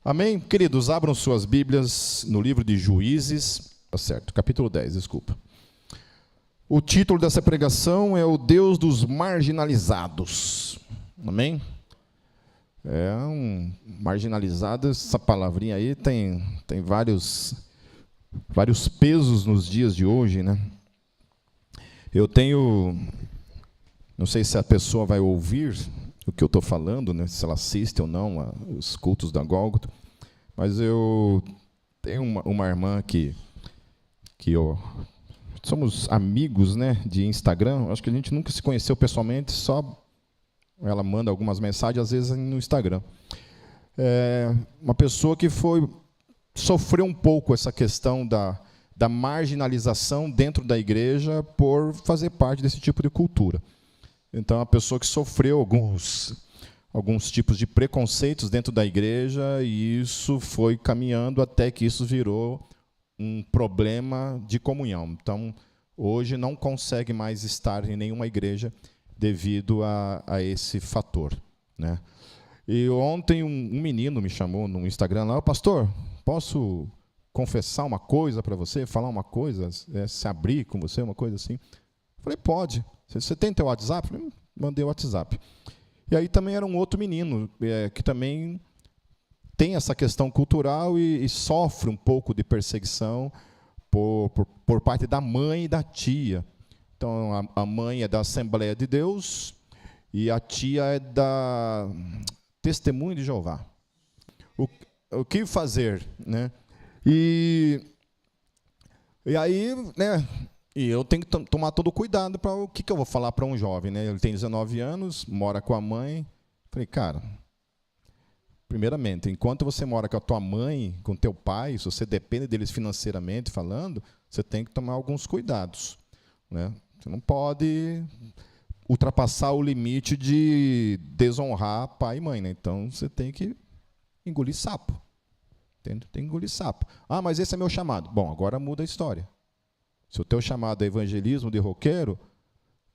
Amém? Queridos, abram suas Bíblias no livro de Juízes, tá certo, capítulo 10, desculpa. O título dessa pregação é o Deus dos marginalizados. Amém? Marginalizado, essa palavrinha aí tem vários pesos nos dias de hoje, né? Eu tenho, não sei se a pessoa vai ouvir o que eu estou falando, né, se ela assiste ou não os cultos da Gólgota, mas eu tenho uma irmã que somos amigos, né, de Instagram. Acho que a gente nunca se conheceu pessoalmente, só ela manda algumas mensagens, às vezes no Instagram. Uma pessoa que sofreu um pouco essa questão da marginalização dentro da igreja por fazer parte desse tipo de cultura. Então, a pessoa que sofreu alguns tipos de preconceitos dentro da igreja, e isso foi caminhando até que isso virou um problema de comunhão. Então, hoje não consegue mais estar em nenhuma igreja devido a esse fator, né? E ontem um menino me chamou no Instagram lá: pastor, posso confessar uma coisa para você, falar uma coisa, se abrir com você, uma coisa assim? Eu falei, pode. Você tem teu WhatsApp? Eu falei, mandei o WhatsApp. E aí também era um outro menino que também tem essa questão cultural e sofre um pouco de perseguição por parte da mãe e da tia. Então, a mãe é da Assembleia de Deus e a tia é da Testemunho de Jeová. O que fazer, né? E aí, né? E eu tenho que tomar todo o cuidado para o que eu vou falar para um jovem, né? Ele tem 19 anos, mora com a mãe. Falei, cara, primeiramente, enquanto você mora com a tua mãe, com o teu pai, se você depende deles financeiramente falando, você tem que tomar alguns cuidados, né? Você não pode ultrapassar o limite de desonrar pai e mãe, né? Então, você tem que engolir sapo. Tem que engolir sapo. Ah, mas esse é meu chamado. Bom, agora muda a história. Se o teu chamado é evangelismo de roqueiro,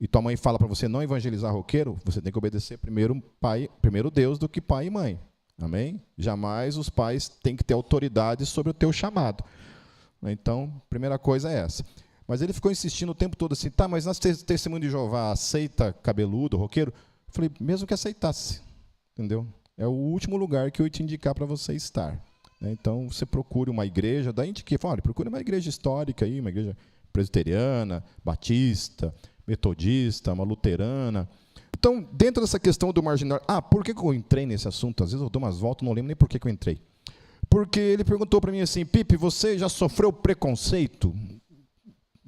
e tua mãe fala para você não evangelizar roqueiro, você tem que obedecer primeiro Deus do que pai e mãe. Amém? Jamais os pais têm que ter autoridade sobre o teu chamado. Então, primeira coisa é essa. Mas ele ficou insistindo o tempo todo assim, tá, mas nas Testemunho de Jeová aceita cabeludo, roqueiro? Eu falei, mesmo que aceitasse, entendeu? É o último lugar que eu ia te indicar para você estar. Então, você procure uma igreja, daí a gente fala, olha, procure uma igreja histórica aí, uma igreja presbiteriana, batista, metodista, uma luterana. Então, dentro dessa questão do marginal... por que eu entrei nesse assunto? Às vezes eu dou umas voltas, não lembro nem por que eu entrei. Porque ele perguntou para mim assim, Pipe, você já sofreu preconceito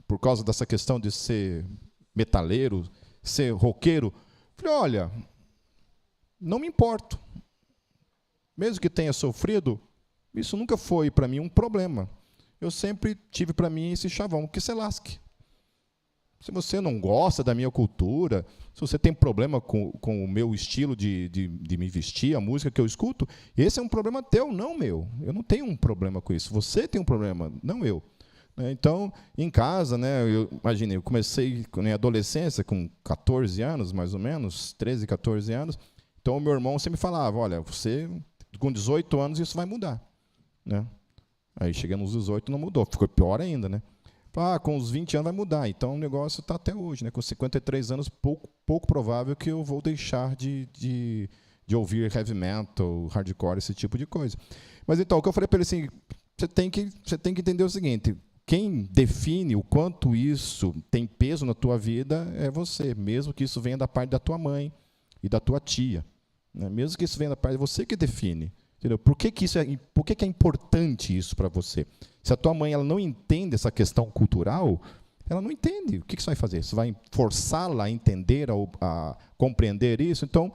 por causa dessa questão de ser metaleiro, ser roqueiro? Eu falei, olha, não me importo. Mesmo que tenha sofrido, isso nunca foi para mim um problema. Eu sempre tive para mim esse chavão, que se lasque. Se você não gosta da minha cultura, se você tem problema com o meu estilo de me vestir, a música que eu escuto, esse é um problema teu, não meu. Eu não tenho um problema com isso. Você tem um problema, não eu. Então, em casa, né, eu comecei na adolescência, com 14 anos, mais ou menos, 13, 14 anos. Então, o meu irmão sempre falava, olha, você, com 18 anos, isso vai mudar, né? Aí, chegamos nos 18, não mudou. Ficou pior ainda, né? Com os 20 anos vai mudar. Então, o negócio está até hoje, né? Com 53 anos, pouco provável que eu vou deixar de ouvir heavy metal, hardcore, esse tipo de coisa. Mas, então, o que eu falei para ele assim, você tem que entender o seguinte, quem define o quanto isso tem peso na tua vida é você, mesmo que isso venha da parte da tua mãe e da tua tia, né? Mesmo que isso venha da parte de você que define. Entendeu? Por que é importante isso para você? Se a tua mãe ela não entende essa questão cultural, ela não entende. O que você vai fazer? Você vai forçá-la a entender, a compreender isso? Então,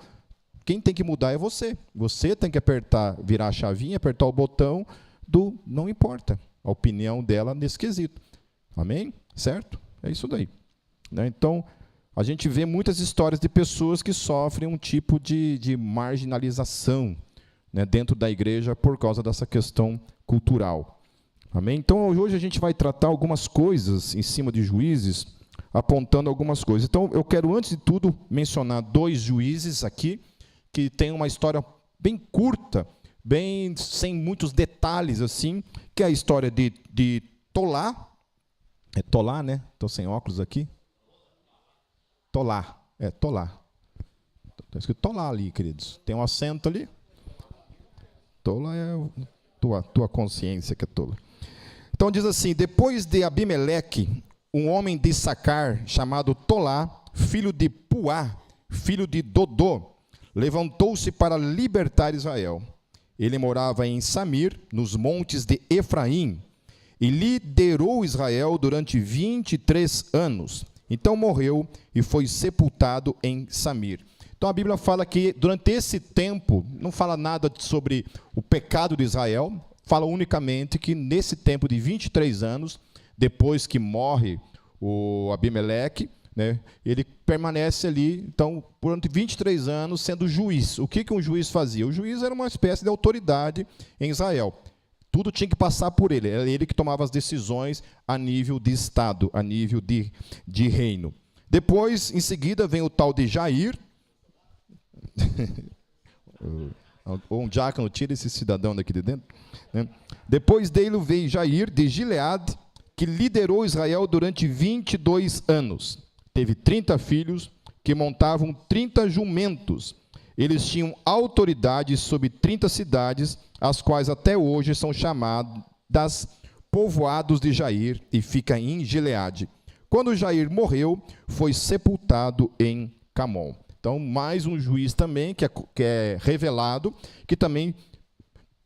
quem tem que mudar é você. Você tem que virar a chavinha, apertar o botão do não importa a opinião dela nesse quesito. Amém? Certo? É isso daí. Né? Então, a gente vê muitas histórias de pessoas que sofrem um tipo de marginalização, né, dentro da igreja por causa dessa questão cultural. Amém? Então, hoje a gente vai tratar algumas coisas em cima de Juízes, apontando algumas coisas. Então, eu quero, antes de tudo, mencionar 2 juízes aqui, que têm uma história bem curta, bem sem muitos detalhes, assim, que é a história de Tolá. É Tolá, né? Estou sem óculos aqui. Tolá. É Tolá. Está escrito Tolá ali, queridos. Tem um acento ali. Tola é tua consciência que é tola. Então diz assim: depois de Abimeleque, um homem de Sacar, chamado Tolá, filho de Puá, filho de Dodô, levantou-se para libertar Israel. Ele morava em Samir, nos montes de Efraim, e liderou Israel durante 23 anos. Então morreu e foi sepultado em Samir. Então a Bíblia fala que durante esse tempo, não fala nada sobre o pecado de Israel, fala unicamente que nesse tempo de 23 anos, depois que morre o Abimeleque, né, ele permanece ali, então, durante 23 anos, sendo juiz. O que um juiz fazia? O juiz era uma espécie de autoridade em Israel. Tudo tinha que passar por ele, era ele que tomava as decisões a nível de Estado, a nível de reino. Depois, em seguida, vem o tal de Jair. Ou um diácono, tira esse cidadão daqui de dentro, né? Depois dele veio Jair de Gileade, que liderou Israel durante 22 anos. Teve 30 filhos, que montavam 30 jumentos. Eles tinham autoridade sobre 30 cidades, as quais até hoje são chamadas povoados de Jair, e fica em Gileade. Quando Jair morreu, foi sepultado em Camon. Então, mais um juiz também, que é revelado, que também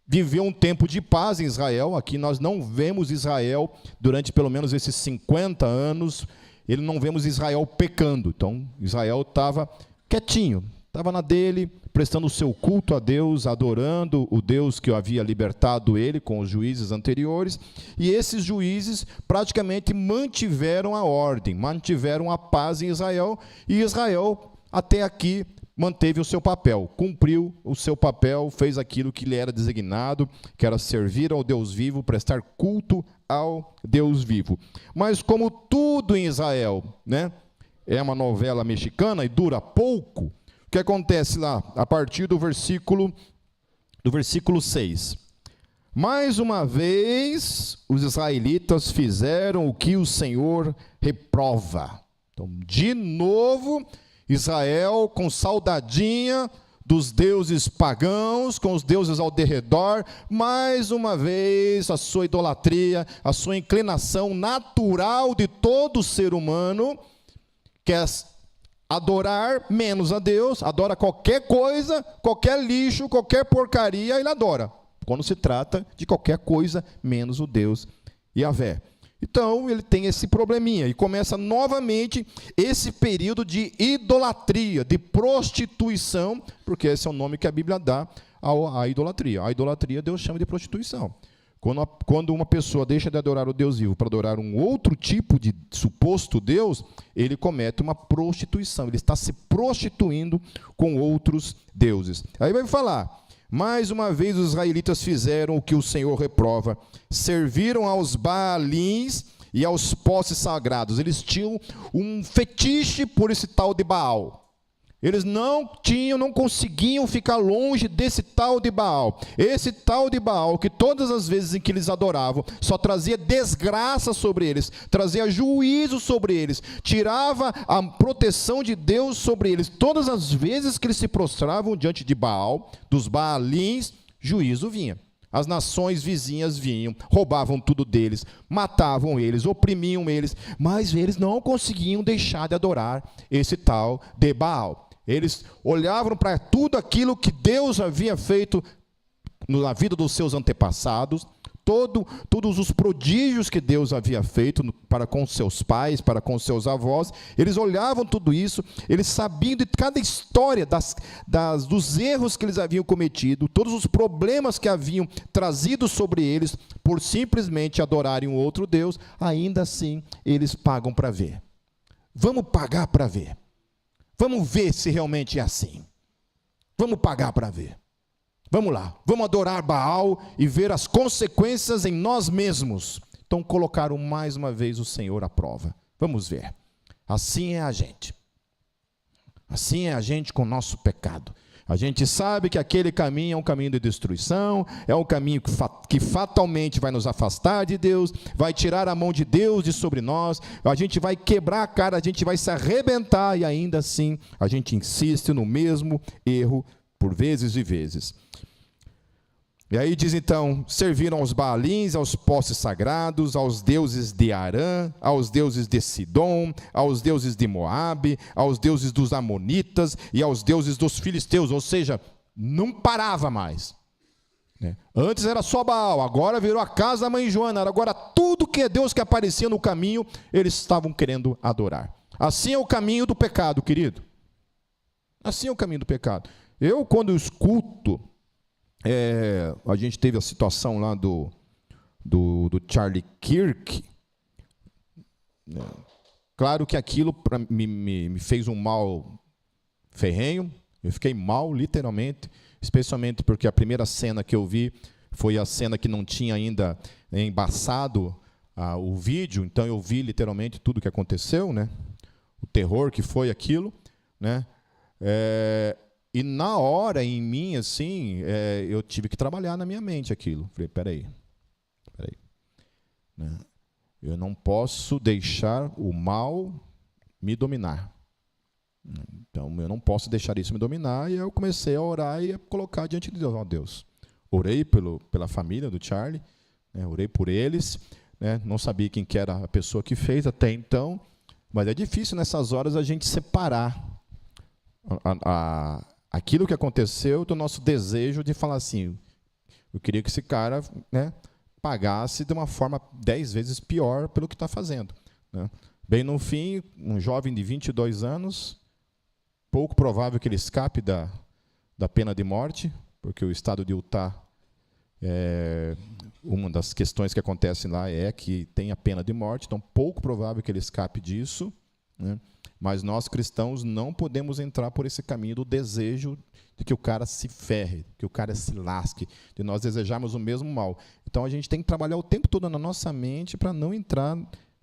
viveu um tempo de paz em Israel. Aqui nós não vemos Israel, durante pelo menos esses 50 anos, não vemos Israel pecando. Então, Israel estava quietinho, estava na dele, prestando o seu culto a Deus, adorando o Deus que havia libertado ele com os juízes anteriores. E esses juízes praticamente mantiveram a ordem, mantiveram a paz em Israel, e Israel até aqui manteve o seu papel, cumpriu o seu papel, fez aquilo que lhe era designado, que era servir ao Deus vivo, prestar culto ao Deus vivo. Mas como tudo em Israel, né, é uma novela mexicana e dura pouco, o que acontece lá, a partir do versículo 6? Mais uma vez, os israelitas fizeram o que o Senhor reprova. Então, de novo, Israel, com saudadinha dos deuses pagãos, com os deuses ao derredor, mais uma vez a sua idolatria, a sua inclinação natural de todo ser humano, que é adorar menos a Deus, adora qualquer coisa, qualquer lixo, qualquer porcaria, ele adora, quando se trata de qualquer coisa menos o Deus Yahvé. Então, ele tem esse probleminha, e começa novamente esse período de idolatria, de prostituição, porque esse é o nome que a Bíblia dá à idolatria. A idolatria Deus chama de prostituição. Quando uma pessoa deixa de adorar o Deus vivo para adorar um outro tipo de suposto Deus, ele comete uma prostituição, ele está se prostituindo com outros deuses. Aí vai falar: mais uma vez os israelitas fizeram o que o Senhor reprova, serviram aos Baalins e aos postes sagrados. Eles tinham um fetiche por esse tal de Baal. Eles não conseguiam ficar longe desse tal de Baal. Esse tal de Baal, que todas as vezes em que eles adoravam, só trazia desgraça sobre eles, trazia juízo sobre eles, tirava a proteção de Deus sobre eles. Todas as vezes que eles se prostravam diante de Baal, dos Baalins, juízo vinha. As nações vizinhas vinham, roubavam tudo deles, matavam eles, oprimiam eles, mas eles não conseguiam deixar de adorar esse tal de Baal. Eles olhavam para tudo aquilo que Deus havia feito na vida dos seus antepassados, todos os prodígios que Deus havia feito para com seus pais, para com seus avós. Eles olhavam tudo isso, eles sabiam de cada história, dos erros que eles haviam cometido, todos os problemas que haviam trazido sobre eles, por simplesmente adorarem um outro Deus. Ainda assim, eles pagam para ver. Vamos pagar para ver. Vamos ver se realmente é assim. Vamos pagar para ver. Vamos lá, vamos adorar Baal e ver as consequências em nós mesmos. Então colocaram mais uma vez o Senhor à prova. Vamos ver. Assim é a gente. Assim é a gente com o nosso pecado. A gente sabe que aquele caminho é um caminho de destruição, é um caminho que fatalmente vai nos afastar de Deus, vai tirar a mão de Deus de sobre nós, a gente vai quebrar a cara, a gente vai se arrebentar e ainda assim a gente insiste no mesmo erro por vezes e vezes. E aí diz então, serviram aos Baalins, aos postes sagrados, aos deuses de Arã, aos deuses de Sidom, aos deuses de Moabe, aos deuses dos Amonitas e aos deuses dos filisteus, ou seja, não parava mais. Antes era só Baal, agora virou a casa da mãe Joana, agora tudo que é Deus que aparecia no caminho, eles estavam querendo adorar. Assim é o caminho do pecado, querido. Assim é o caminho do pecado. Eu, quando escuto, a gente teve a situação lá do Charlie Kirk. Claro que aquilo me fez um mal ferrenho. Eu fiquei mal, literalmente, especialmente porque a primeira cena que eu vi foi a cena que não tinha ainda embaçado o vídeo. Então eu vi literalmente tudo o que aconteceu, né? O terror que foi aquilo, né? E na hora, em mim, assim, eu tive que trabalhar na minha mente aquilo. Falei, peraí. Né? Eu não posso deixar o mal me dominar. Então, eu não posso deixar isso me dominar. E eu comecei a orar e a colocar diante de Deus. Ó, Deus, orei pela família do Charlie, né? Orei por eles. Né? Não sabia quem que era a pessoa que fez até então. Mas é difícil nessas horas a gente separar aquilo que aconteceu do nosso desejo de falar assim, eu queria que esse cara, né, pagasse de uma forma 10 vezes pior pelo que está fazendo. Né? Bem no fim, um jovem de 22 anos, pouco provável que ele escape da pena de morte, porque o estado de Utah, uma das questões que acontecem lá é que tem a pena de morte, então pouco provável que ele escape disso, né? Mas nós cristãos não podemos entrar por esse caminho do desejo de que o cara se ferre, que o cara se lasque, de nós desejarmos o mesmo mal. Então a gente tem que trabalhar o tempo todo na nossa mente para não entrar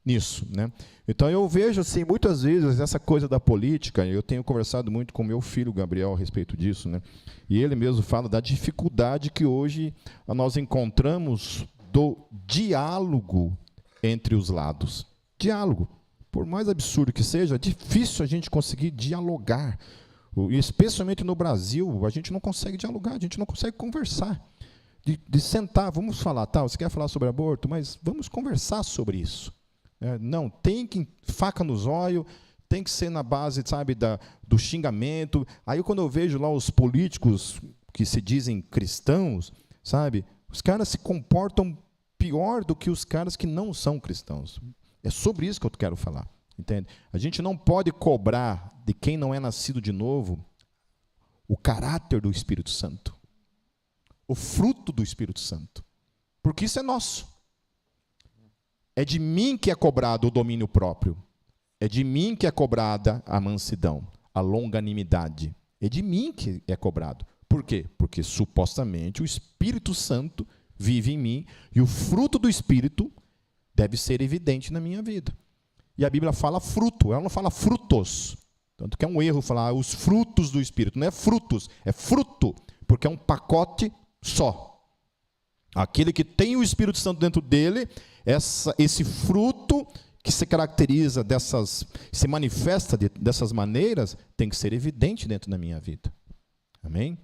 nisso, né? Então eu vejo assim, muitas vezes essa coisa da política, eu tenho conversado muito com meu filho Gabriel a respeito disso, né? E ele mesmo fala da dificuldade que hoje nós encontramos do diálogo entre os lados. Diálogo. Por mais absurdo que seja, é difícil a gente conseguir dialogar. E especialmente no Brasil, a gente não consegue dialogar, a gente não consegue conversar. De sentar, vamos falar, tá, você quer falar sobre aborto, mas vamos conversar sobre isso. Não, tem que faca nos olhos, tem que ser na base, sabe, do xingamento. Aí quando eu vejo lá os políticos que se dizem cristãos, sabe, os caras se comportam pior do que os caras que não são cristãos. É sobre isso que eu quero falar, entende? A gente não pode cobrar de quem não é nascido de novo o caráter do Espírito Santo, o fruto do Espírito Santo, porque isso é nosso. É de mim que é cobrado o domínio próprio, é de mim que é cobrada a mansidão, a longanimidade, é de mim que é cobrado. Por quê? Porque supostamente o Espírito Santo vive em mim e o fruto do Espírito deve ser evidente na minha vida. E a Bíblia fala fruto, ela não fala frutos. Tanto que é um erro falar os frutos do Espírito. Não é frutos, é fruto, porque é um pacote só. Aquele que tem o Espírito Santo dentro dele, esse fruto que se caracteriza se manifesta dessas maneiras, tem que ser evidente dentro da minha vida. Amém?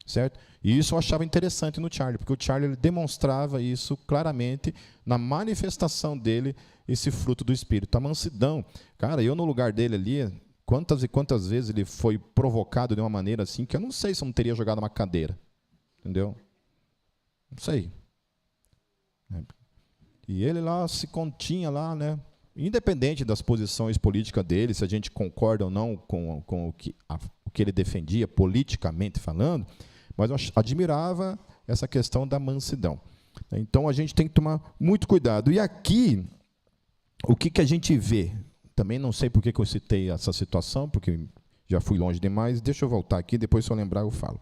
Certo? E isso eu achava interessante no Charlie, porque o Charlie ele demonstrava isso claramente na manifestação dele, esse fruto do Espírito, a mansidão. Cara, eu no lugar dele ali, quantas e quantas vezes ele foi provocado de uma maneira assim, que eu não sei se eu não teria jogado uma cadeira. Entendeu? Não sei. E ele lá se continha lá, né? Independente das posições políticas dele, se a gente concorda ou não com o que ele defendia, politicamente falando, mas eu admirava essa questão da mansidão. Então, a gente tem que tomar muito cuidado. E aqui, o que a gente vê? Também não sei por que eu citei essa situação, porque já fui longe demais. Deixa eu voltar aqui, depois se eu lembrar eu falo.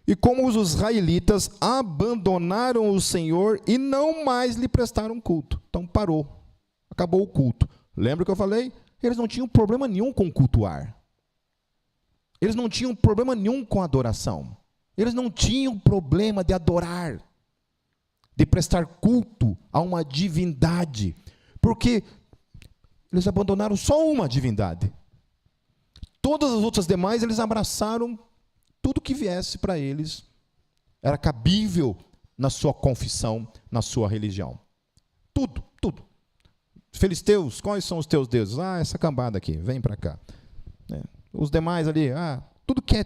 E como os israelitas abandonaram o Senhor e não mais lhe prestaram culto. Então, parou. Acabou o culto. Lembra que eu falei? Eles não tinham problema nenhum com cultuar. Eles não tinham problema nenhum com a adoração. Eles não tinham problema de adorar, de prestar culto a uma divindade, porque eles abandonaram só uma divindade. Todas as outras demais, eles abraçaram tudo que viesse para eles, era cabível na sua confissão, na sua religião. Tudo, tudo. Filisteus, quais são os teus deuses? Essa cambada aqui, vem para cá. Os demais ali, tudo que é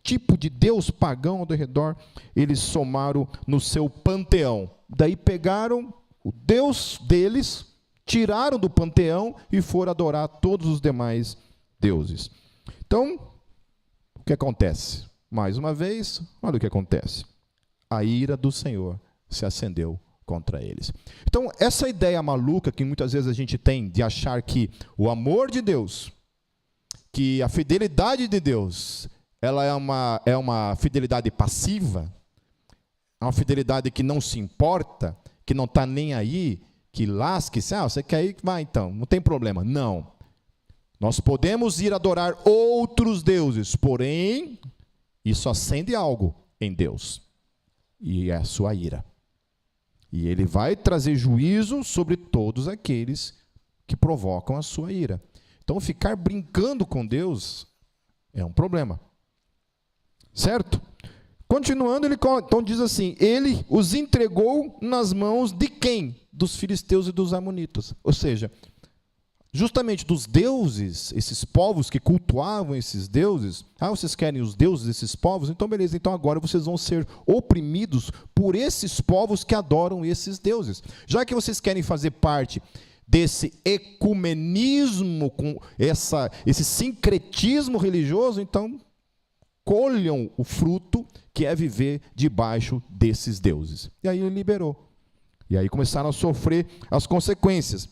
tipo de deus pagão ao redor, eles somaram no seu panteão. Daí pegaram o Deus deles, tiraram do panteão e foram adorar todos os demais deuses. Então, o que acontece? Mais uma vez, olha o que acontece. A ira do Senhor se acendeu contra eles. Então, essa ideia maluca que muitas vezes a gente tem de achar que o amor de Deus, que a fidelidade de Deus, ela é uma fidelidade passiva, é uma fidelidade que não se importa, que não está nem aí, que lasque-se, você quer ir? Vai então, não tem problema. Não. Nós podemos ir adorar outros deuses, porém, isso acende algo em Deus, e é a sua ira. E ele vai trazer juízo sobre todos aqueles que provocam a sua ira. Então, ficar brincando com Deus é um problema. Certo? Continuando, ele então diz assim, ele os entregou nas mãos de quem? Dos filisteus e dos amonitas. Ou seja, justamente dos deuses, esses povos que cultuavam esses deuses. Vocês querem os deuses desses povos? Então beleza, então agora vocês vão ser oprimidos por esses povos que adoram esses deuses. Já que vocês querem fazer parte desse ecumenismo, com esse sincretismo religioso, então colham o fruto que é viver debaixo desses deuses. E aí ele liberou. E aí começaram a sofrer as consequências.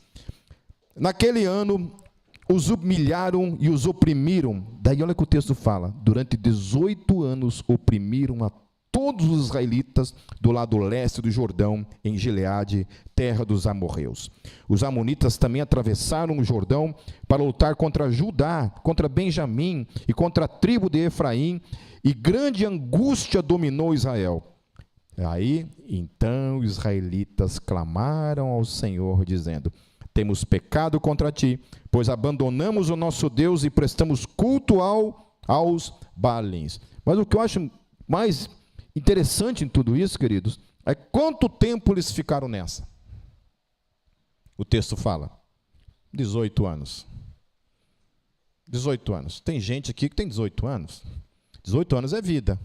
Naquele ano, os humilharam e os oprimiram. Daí olha o que o texto fala. Durante 18 anos oprimiram a todos os israelitas do lado leste do Jordão, em Gileade, terra dos amorreus. Os amonitas também atravessaram o Jordão para lutar contra Judá, contra Benjamim e contra a tribo de Efraim, e grande angústia dominou Israel. Aí, então, os israelitas clamaram ao Senhor, dizendo: temos pecado contra ti, pois abandonamos o nosso Deus e prestamos culto aos Baalins. Mas o que eu acho mais interessante em tudo isso, queridos, é quanto tempo eles ficaram nessa. O texto fala, 18 anos. 18 anos. Tem gente aqui que tem 18 anos. 18 anos é vida.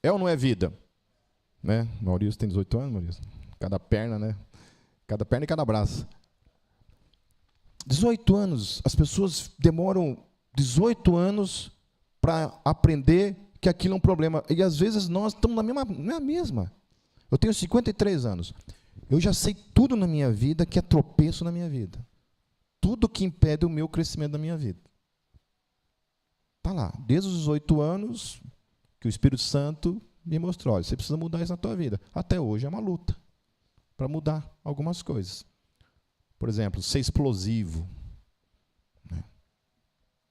É ou não é vida? Né? Maurício tem 18 anos, Maurício? Cada perna, né? Cada perna e cada braço. 18 anos. As pessoas demoram 18 anos para aprender que aquilo é um problema. E às vezes nós estamos na mesma. Eu tenho 53 anos. Eu já sei tudo na minha vida que é tropeço na minha vida. Tudo que impede o meu crescimento na minha vida. Está lá. Desde os 18 anos que o Espírito Santo me mostrou. Olha, você precisa mudar isso na tua vida. Até hoje é uma luta para mudar algumas coisas. Por exemplo, ser explosivo.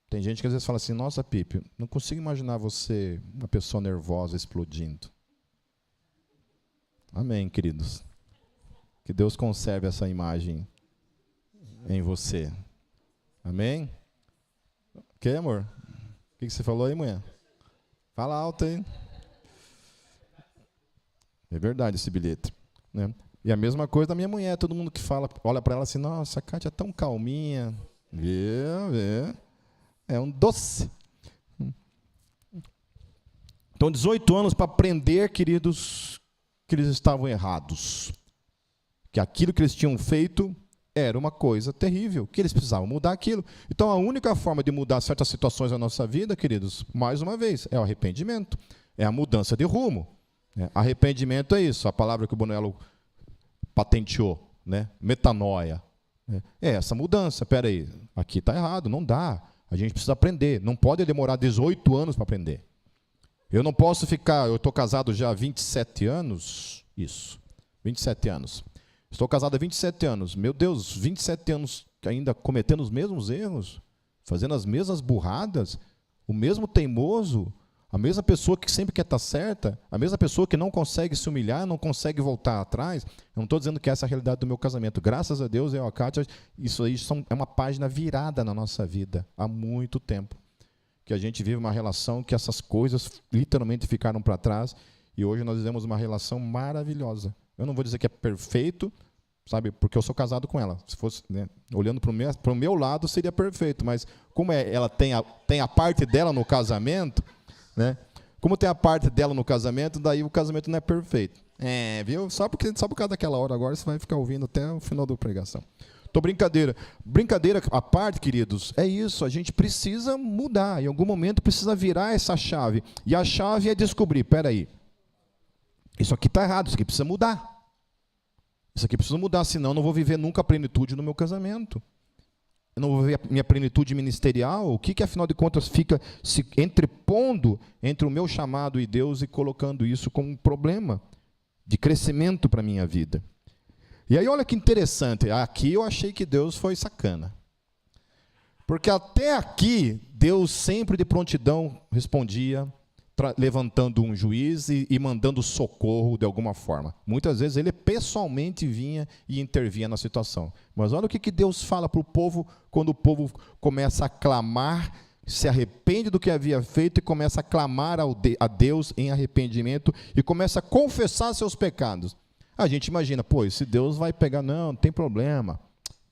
Tem gente que às vezes fala assim, nossa, Pipe, não consigo imaginar você, uma pessoa nervosa, explodindo. Amém, queridos. Que Deus conserve essa imagem em você. Amém? O que, amor? O que você falou aí, mulher? Fala alto aí. É verdade esse bilhete. Né? E a mesma coisa da minha mulher, todo mundo que fala, olha para ela assim, nossa, a Cátia é tão calminha. É um doce. Então, 18 anos para aprender, queridos, que eles estavam errados. Que aquilo que eles tinham feito era uma coisa terrível, que eles precisavam mudar aquilo. Então, a única forma de mudar certas situações na nossa vida, queridos, mais uma vez, é o arrependimento. É a mudança de rumo. Arrependimento é isso, a palavra que o Bonello patenteou, né? Metanoia. É essa mudança. Espera aí, aqui está errado, não dá. A gente precisa aprender. Não pode demorar 18 anos para aprender. Eu não posso ficar... Eu estou casado já há 27 anos. Isso, 27 anos. Estou casado há 27 anos. Meu Deus, 27 anos ainda cometendo os mesmos erros? fazendo as mesmas burradas, o mesmo teimoso, a mesma pessoa que sempre quer estar certa, a mesma pessoa que não consegue se humilhar, não consegue voltar atrás. Eu não estou dizendo que essa é a realidade do meu casamento. Graças a Deus, eu e a Kátia, isso aí é uma página virada na nossa vida há muito tempo. Que a gente vive uma relação que essas coisas literalmente ficaram para trás e hoje nós vivemos uma relação maravilhosa. Eu não vou dizer que é perfeito, sabe, porque eu sou casado com ela. Se fosse, né, olhando para o meu lado, seria perfeito, mas como ela tem a parte dela no casamento, né? Como tem a parte dela no casamento, daí o casamento não é perfeito. Viu? Só por causa daquela hora agora, você vai ficar ouvindo até o final da pregação. Brincadeira à parte, queridos, é isso, a gente precisa mudar, em algum momento precisa virar essa chave, e a chave é descobrir, espera aí, isso aqui está errado, isso aqui precisa mudar, senão eu não vou viver nunca a plenitude no meu casamento, eu não vou viver a minha plenitude ministerial, o que afinal de contas fica se entrepondo entre o meu chamado e Deus e colocando isso como um problema de crescimento para a minha vida. E aí olha que interessante, aqui eu achei que Deus foi sacana. Porque até aqui, Deus sempre de prontidão respondia, levantando um juiz e mandando socorro de alguma forma. Muitas vezes ele pessoalmente vinha e intervinha na situação. Mas olha o que Deus fala para o povo quando o povo começa a clamar, se arrepende do que havia feito e começa a clamar a Deus em arrependimento e começa a confessar seus pecados. A gente imagina, esse Deus vai pegar, não tem problema,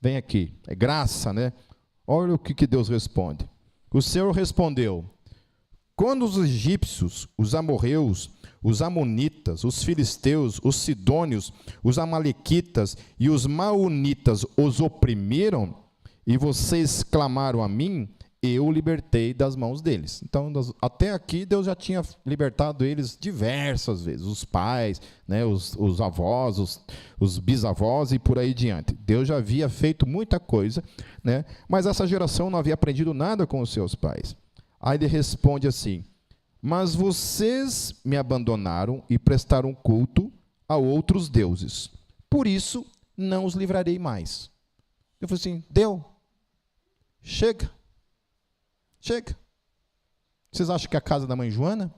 vem aqui, é graça, né? Olha o que Deus responde. O Senhor respondeu, quando os egípcios, os amorreus, os amonitas, os filisteus, os sidônios, os amalequitas e os maonitas os oprimiram, e vocês clamaram a mim, eu o libertei das mãos deles. Então, até aqui, Deus já tinha libertado eles diversas vezes, os pais, né, os avós, os bisavós e por aí diante. Deus já havia feito muita coisa, né, mas essa geração não havia aprendido nada com os seus pais. Aí ele responde assim, mas vocês me abandonaram e prestaram culto a outros deuses. Por isso, não os livrarei mais. Eu falei assim, deu. Chega. Vocês acham que é a casa da mãe Joana?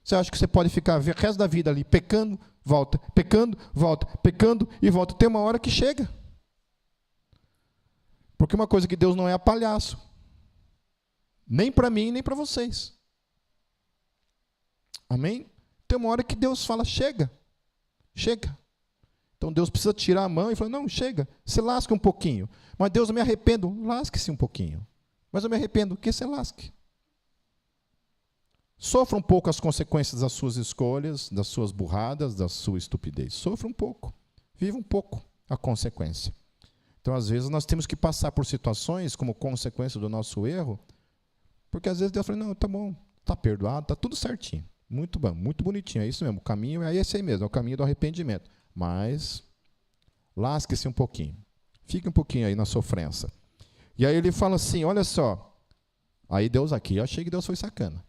Você acha que você pode ficar o resto da vida ali pecando, volta, pecando, volta, pecando e volta. Tem uma hora que chega. Porque uma coisa que Deus não é palhaço. Nem para mim, nem para vocês. Amém? Tem uma hora que Deus fala, chega. Então Deus precisa tirar a mão e falar, não, chega, se lasca um pouquinho. Mas Deus, eu me arrependo, lasque-se um pouquinho. Mas eu me arrependo, que se lasque. Sofra um pouco as consequências das suas escolhas, das suas burradas, da sua estupidez. Sofra um pouco, viva um pouco a consequência. Então, às vezes, nós temos que passar por situações como consequência do nosso erro, porque às vezes Deus fala, não, tá bom, tá perdoado, tá tudo certinho. Muito bom, muito bonitinho, é isso mesmo, o caminho é esse aí mesmo, é o caminho do arrependimento. Mas, lasque-se um pouquinho, fique um pouquinho aí na sofrência. E aí ele fala assim, olha só, aí Deus aqui, eu achei que Deus foi sacana.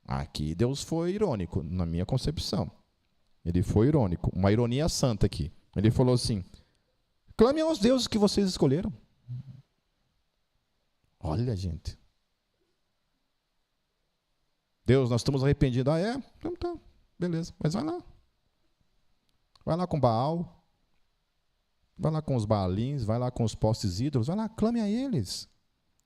Aqui Deus foi irônico, na minha concepção. Ele foi irônico, uma ironia santa aqui. Ele falou assim, clame aos deuses que vocês escolheram. Olha, gente. Deus, nós estamos arrependidos. Então tá, beleza, mas vai lá. Vai lá com Baal. Vai lá com os Baalins, vai lá com os postes ídolos, vai lá, clame a eles.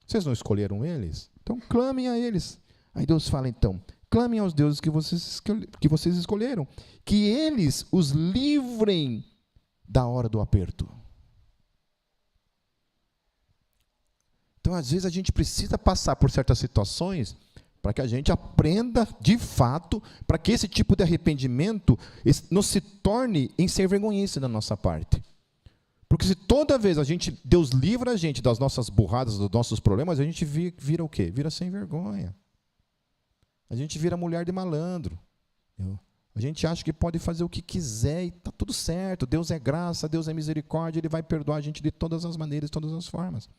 Vocês não escolheram eles? Então clamem a eles. Aí Deus fala então, clamem aos deuses que vocês escolheram, que eles os livrem da hora do aperto. Então, às vezes, a gente precisa passar por certas situações para que a gente aprenda, de fato, para que esse tipo de arrependimento não se torne em ser vergonhice da nossa parte. Porque se toda vez Deus livra a gente das nossas burradas, dos nossos problemas, a gente vira o quê? Vira sem vergonha. A gente vira mulher de malandro. A gente acha que pode fazer o que quiser e está tudo certo. Deus é graça, Deus é misericórdia, Ele vai perdoar a gente de todas as maneiras, de todas as formas.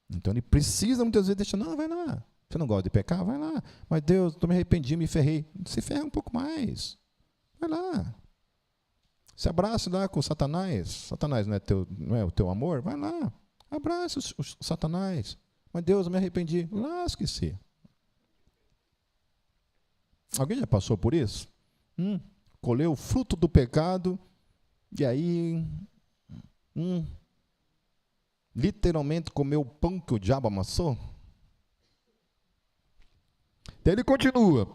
Então Ele precisa muitas vezes deixar, não, vai lá. Você não gosta de pecar? Vai lá. Mas Deus, eu me arrependi, me ferrei. Se ferra um pouco mais. Vai lá. Se abraça lá com o Satanás. Satanás não é o teu amor? Vai lá. Abraça o Satanás. Mas Deus, eu me arrependi. Lasque-se. Alguém já passou por isso? Colheu o fruto do pecado e aí literalmente comeu o pão que o diabo amassou? Daí ele continua.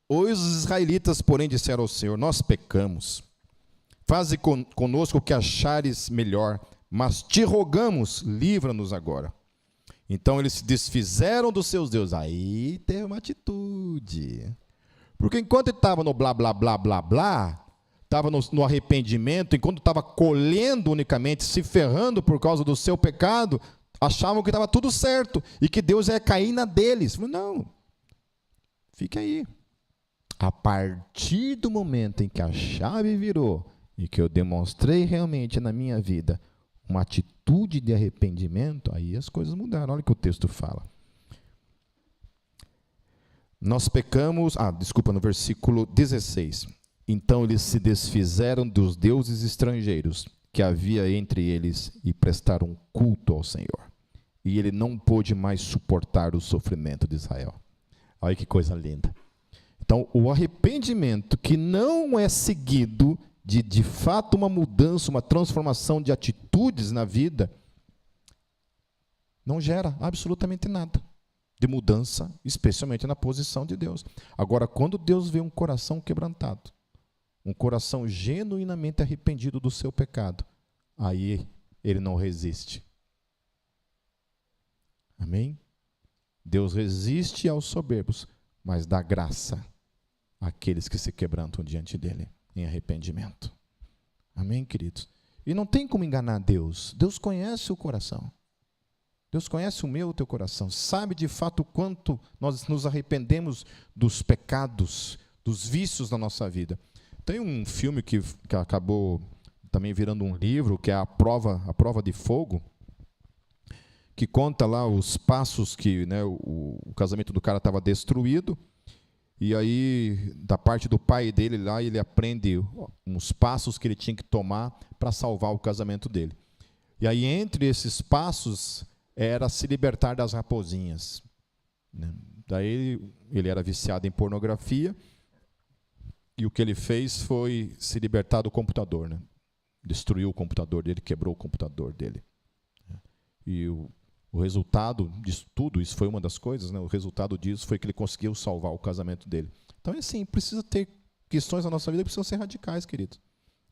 Os israelitas, porém, disseram ao Senhor: nós pecamos. Faze conosco o que achares melhor, mas te rogamos, livra-nos agora. Então eles se desfizeram dos seus deuses. Aí teve uma atitude. Porque enquanto ele estava no blá, blá, blá, blá, blá, estava no arrependimento, enquanto estava colhendo unicamente, se ferrando por causa do seu pecado, achavam que estava tudo certo e que Deus ia cair na deles. Não, fique aí. A partir do momento em que a chave virou e que eu demonstrei realmente na minha vida uma atitude de arrependimento, aí as coisas mudaram. Olha o que o texto fala. Nós pecamos, no versículo 16. Então eles se desfizeram dos deuses estrangeiros que havia entre eles e prestaram culto ao Senhor. E ele não pôde mais suportar o sofrimento de Israel. Olha que coisa linda. Então, o arrependimento que não é seguido de fato uma mudança, uma transformação de atitudes na vida, não gera absolutamente nada de mudança, especialmente na posição de Deus. Agora, quando Deus vê um coração quebrantado, um coração genuinamente arrependido do seu pecado, aí ele não resiste. Amém? Deus resiste aos soberbos, mas dá graça àqueles que se quebrantam diante dele em arrependimento. Amém, queridos? E não tem como enganar Deus. Deus conhece o coração. Deus conhece o meu e o teu coração. Sabe de fato o quanto nós nos arrependemos dos pecados, dos vícios da nossa vida. Tem um filme que acabou também virando um livro, que é a Prova de Fogo, que conta lá os passos que, né, o casamento do cara estava destruído, e aí, da parte do pai dele lá, ele aprende uns passos que ele tinha que tomar para salvar o casamento dele. E aí, entre esses passos, era se libertar das raposinhas. Né? Daí, ele era viciado em pornografia, e o que ele fez foi se libertar do computador. Né? Destruiu o computador dele, quebrou o computador dele. E o resultado disso tudo, isso foi uma das coisas, né? O resultado disso foi que ele conseguiu salvar o casamento dele. Então, é assim, precisa ter questões na nossa vida que precisam ser radicais, queridos.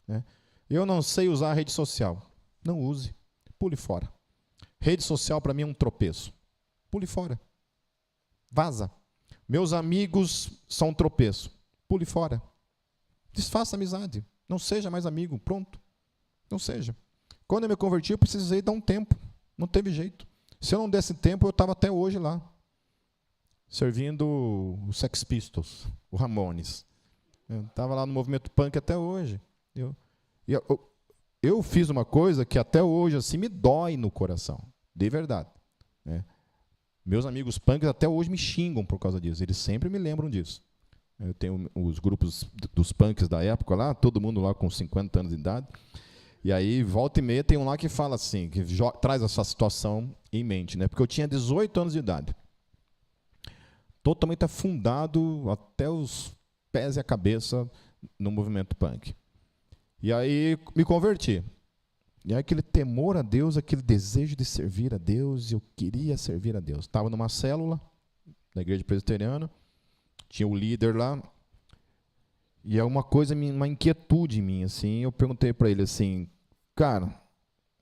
Né? Eu não sei usar a rede social. Não use. Pule fora. Rede social, para mim, é um tropeço. Pule fora. Vaza. Meus amigos são um tropeço. Pule fora. Desfaça a amizade. Não seja mais amigo. Pronto. Não seja. Quando eu me converti, eu precisei dar um tempo. Não teve jeito. Se eu não desse tempo, eu estava até hoje lá, servindo os Sex Pistols, o Ramones. Eu estava lá no movimento punk até hoje. Eu fiz uma coisa que até hoje assim, me dói no coração, de verdade. Né? Meus amigos punks até hoje me xingam por causa disso, eles sempre me lembram disso. Eu tenho os grupos dos punks da época lá, todo mundo lá com 50 anos de idade. E aí, volta e meia, tem um lá que fala assim, que traz essa situação em mente, né? Porque eu tinha 18 anos de idade. Totalmente afundado até os pés e a cabeça no movimento punk. E aí, me converti. E aí, aquele temor a Deus, aquele desejo de servir a Deus, eu queria servir a Deus. Estava numa célula da igreja presbiteriana, tinha o líder lá, e é uma coisa, uma inquietude em mim, assim, eu perguntei para ele assim, cara,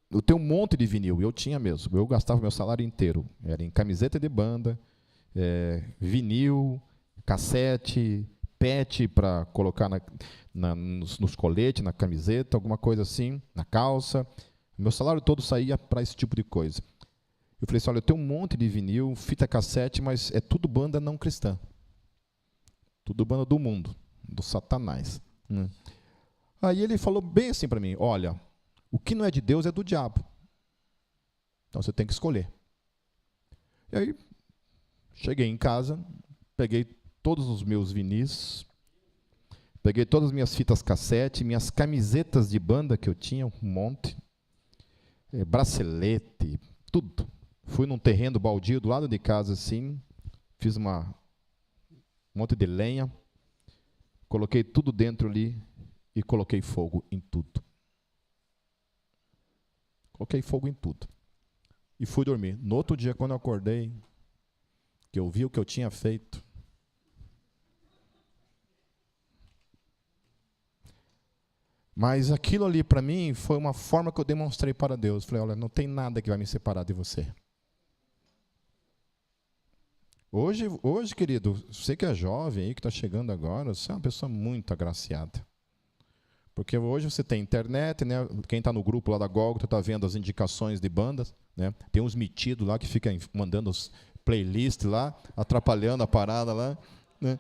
eu tenho um monte de vinil, eu tinha mesmo, eu gastava meu salário inteiro, era em camiseta de banda, vinil, cassete, pet para colocar nos coletes, na camiseta, alguma coisa assim, na calça, meu salário todo saía para esse tipo de coisa. Eu falei assim, olha, eu tenho um monte de vinil, fita cassete, mas é tudo banda não cristã, tudo banda do mundo, do Satanás. Aí ele falou bem assim para mim, olha, o que não é de Deus é do diabo. Então você tem que escolher. E aí, cheguei em casa, peguei todos os meus vinis, peguei todas as minhas fitas cassete, minhas camisetas de banda que eu tinha, um monte, bracelete, tudo. Fui num terreno baldio do lado de casa, assim, fiz um monte de lenha, coloquei tudo dentro ali e coloquei fogo em tudo. Coloquei fogo em tudo. E fui dormir. No outro dia, quando eu acordei, que eu vi o que eu tinha feito, mas aquilo ali para mim foi uma forma que eu demonstrei para Deus. Falei, olha, não tem nada que vai me separar de você. Hoje, querido, você que é jovem aí, que está chegando agora, você é uma pessoa muito agraciada. Porque hoje você tem internet, né? Quem está no grupo lá da Gólgota está vendo as indicações de bandas, né? Tem uns metidos lá que ficam mandando os playlists lá, atrapalhando a parada lá, né?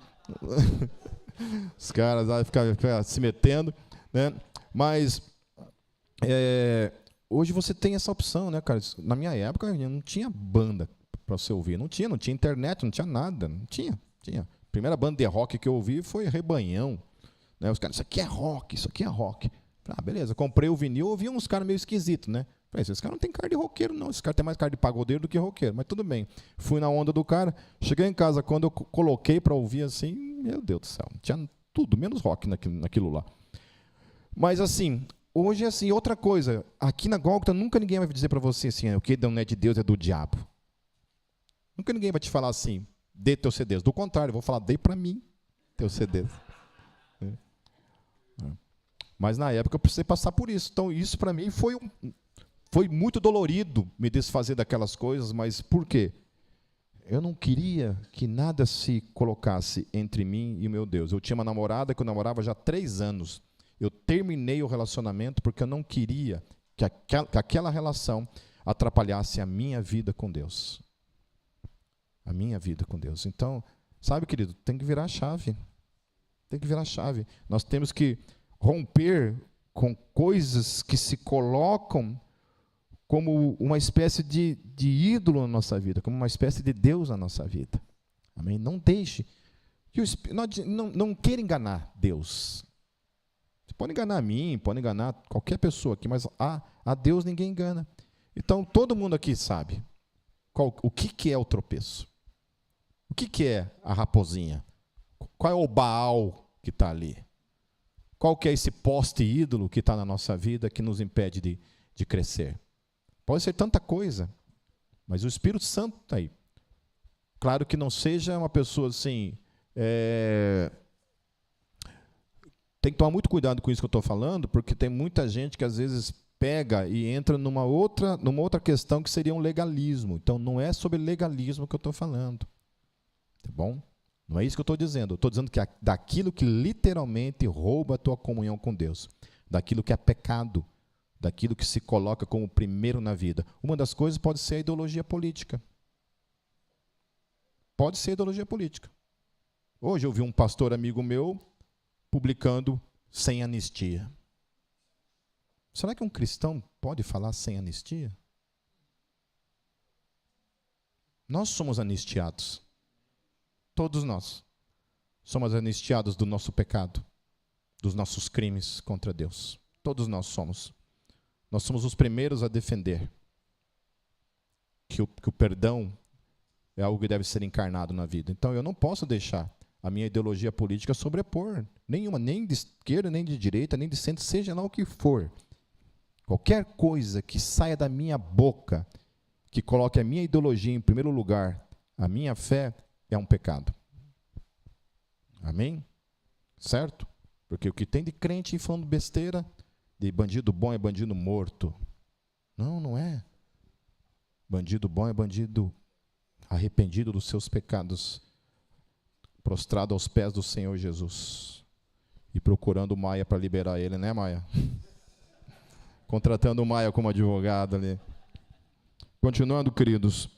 Os caras lá ficam se metendo, né? Mas hoje você tem essa opção, né, cara? Na minha época não tinha banda para você ouvir, não tinha internet, não tinha nada, não tinha. A primeira banda de rock que eu ouvi foi Rebanhão, né? Os caras, isso aqui é rock. Ah, beleza, comprei o vinil, ouvi uns caras meio esquisitos, né? Falei, esses caras não tem cara de roqueiro, não. Esse cara tem mais cara de pagodeiro do que roqueiro, mas tudo bem. Fui na onda do cara, cheguei em casa, quando eu coloquei para ouvir assim, meu Deus do céu, tinha tudo, menos rock naquilo lá. Mas assim, hoje é assim, outra coisa, aqui na Gólgota nunca ninguém vai dizer para você assim, o que não é de Deus é do diabo. Nunca ninguém vai te falar assim, dê teus CDs. Do contrário, eu vou falar, dê para mim teus CDs. Mas na época eu precisei passar por isso. Então isso para mim foi muito dolorido me desfazer daquelas coisas, mas por quê? Eu não queria que nada se colocasse entre mim e o meu Deus. Eu tinha uma namorada que eu namorava já há 3 anos. Eu terminei o relacionamento porque eu não queria que aquela relação atrapalhasse a minha vida com Deus. A minha vida com Deus. Então, sabe, querido, tem que virar a chave. Tem que virar a chave. Nós temos que romper com coisas que se colocam como uma espécie de ídolo na nossa vida, como uma espécie de Deus na nossa vida. Amém? Não deixe. Não queira enganar Deus. Você pode enganar a mim, pode enganar qualquer pessoa aqui, mas a Deus ninguém engana. Então, todo mundo aqui sabe o que é o tropeço. O que é a raposinha? Qual é o Baal que está ali? Qual que é esse poste ídolo que está na nossa vida que nos impede de crescer? Pode ser tanta coisa, mas o Espírito Santo está aí. Claro que não seja uma pessoa assim... Tem que tomar muito cuidado com isso que eu estou falando, porque tem muita gente que às vezes pega e entra numa outra questão que seria um legalismo. Então não é sobre legalismo que eu estou falando. Tá bom? Não é isso que eu estou dizendo. Eu estou dizendo que daquilo que literalmente rouba a tua comunhão com Deus, daquilo que é pecado, daquilo que se coloca como primeiro na vida. Uma das coisas pode ser a ideologia política. Pode ser a ideologia política. Hoje eu vi um pastor amigo meu publicando sem anistia. Será que um cristão pode falar sem anistia? Nós somos anistiados. Todos nós somos anistiados do nosso pecado, dos nossos crimes contra Deus. Todos nós somos. Nós somos os primeiros a defender que o perdão é algo que deve ser encarnado na vida. Então eu não posso deixar a minha ideologia política sobrepor nenhuma, nem de esquerda, nem de direita, nem de centro, seja lá o que for. Qualquer coisa que saia da minha boca, que coloque a minha ideologia em primeiro lugar, a minha fé, é um pecado. Amém? Certo? Porque o que tem de crente falando besteira, de bandido bom é bandido morto. Não, não é. Bandido bom é bandido arrependido dos seus pecados, prostrado aos pés do Senhor Jesus e procurando o Maia para liberar ele, né, Maia? Contratando o Maia como advogado ali. Continuando, queridos.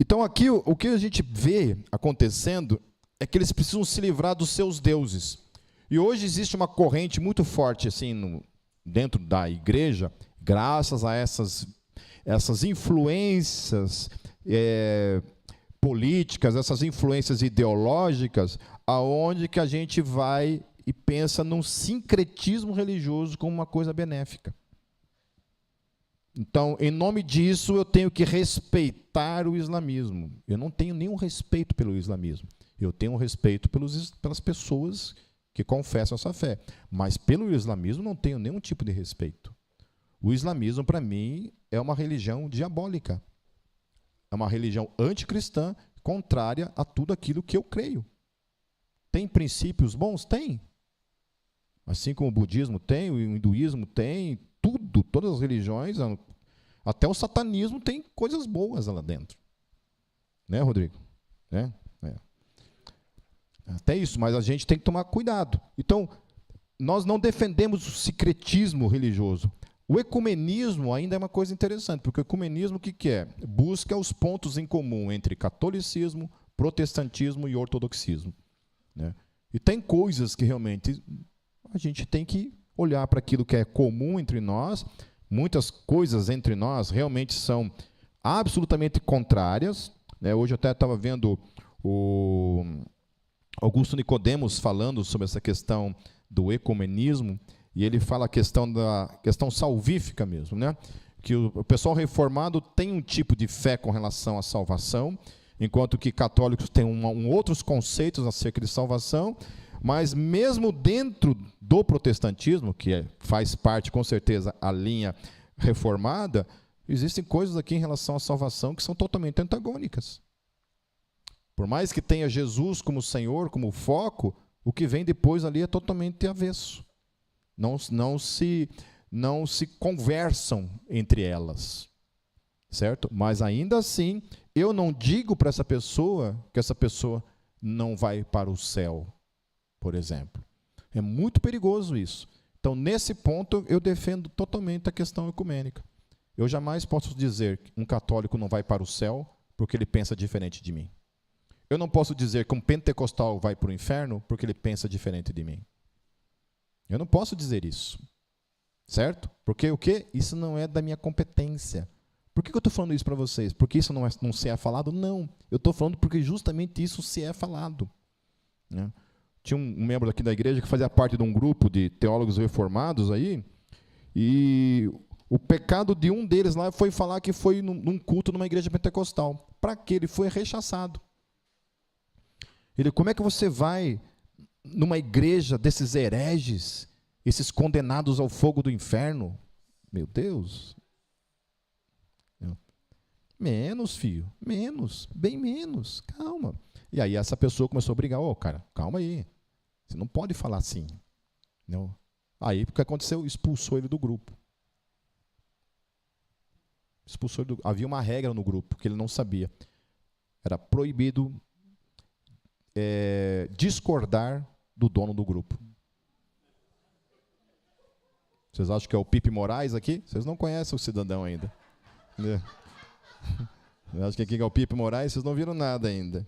Então aqui o que a gente vê acontecendo é que eles precisam se livrar dos seus deuses. E hoje existe uma corrente muito forte assim dentro da igreja, graças a essas influências políticas, essas influências ideológicas, aonde que a gente vai e pensa num sincretismo religioso como uma coisa benéfica. Então, em nome disso, eu tenho que respeitar o islamismo. Eu não tenho nenhum respeito pelo islamismo. Eu tenho um respeito pelas pessoas que confessam essa fé. Mas pelo islamismo não tenho nenhum tipo de respeito. O islamismo, para mim, é uma religião diabólica. É uma religião anticristã, contrária a tudo aquilo que eu creio. Tem princípios bons? Tem. Assim como o budismo tem, o hinduísmo tem, tudo, todas as religiões, até o satanismo tem coisas boas lá dentro. Né, Rodrigo? Né? Até isso, mas a gente tem que tomar cuidado. Então, nós não defendemos o secretismo religioso. O ecumenismo ainda é uma coisa interessante, porque o ecumenismo o que é? Busca os pontos em comum entre catolicismo, protestantismo e ortodoxismo. Né? E tem coisas que realmente a gente tem que olhar para aquilo que é comum entre nós. Muitas coisas entre nós realmente são absolutamente contrárias. Né? Hoje eu até estava vendo o Augusto Nicodemos falando sobre essa questão do ecumenismo, e ele fala a questão da questão salvífica mesmo, né? Que o pessoal reformado tem um tipo de fé com relação à salvação, enquanto que católicos têm outros conceitos acerca de salvação, mas mesmo dentro do protestantismo, que faz parte com certeza a linha reformada, existem coisas aqui em relação à salvação que são totalmente antagônicas. Por mais que tenha Jesus como Senhor, como foco, o que vem depois ali é totalmente avesso. Não se conversam entre elas, certo? Mas ainda assim, eu não digo para essa pessoa que essa pessoa não vai para o céu, por exemplo. É muito perigoso isso. Então, nesse ponto, eu defendo totalmente a questão ecumênica. Eu jamais posso dizer que um católico não vai para o céu porque ele pensa diferente de mim. Eu não posso dizer que um pentecostal vai para o inferno porque ele pensa diferente de mim. Eu não posso dizer isso. Certo? Porque o quê? Isso não é da minha competência. Por que eu estou falando isso para vocês? Porque isso não se é falado? Não. Eu estou falando porque justamente isso se é falado. Né? Tinha um membro aqui da igreja que fazia parte de um grupo de teólogos reformados aí, e o pecado de um deles lá foi falar que foi num culto numa igreja pentecostal. Para quê? Ele foi rechaçado. Como é que você vai numa igreja desses hereges, esses condenados ao fogo do inferno? Meu Deus. Menos, filho, menos, bem menos, calma. E aí essa pessoa começou a brigar, cara, calma aí, você não pode falar assim. Não. Aí o que aconteceu? Expulsou ele do grupo. Havia uma regra no grupo que ele não sabia. Era proibido discordar do dono do grupo. Vocês acham que é o Pipe Moraes aqui? Vocês não conhecem o cidadão ainda. Eu acho que aqui é o Pipe Moraes, vocês não viram nada ainda.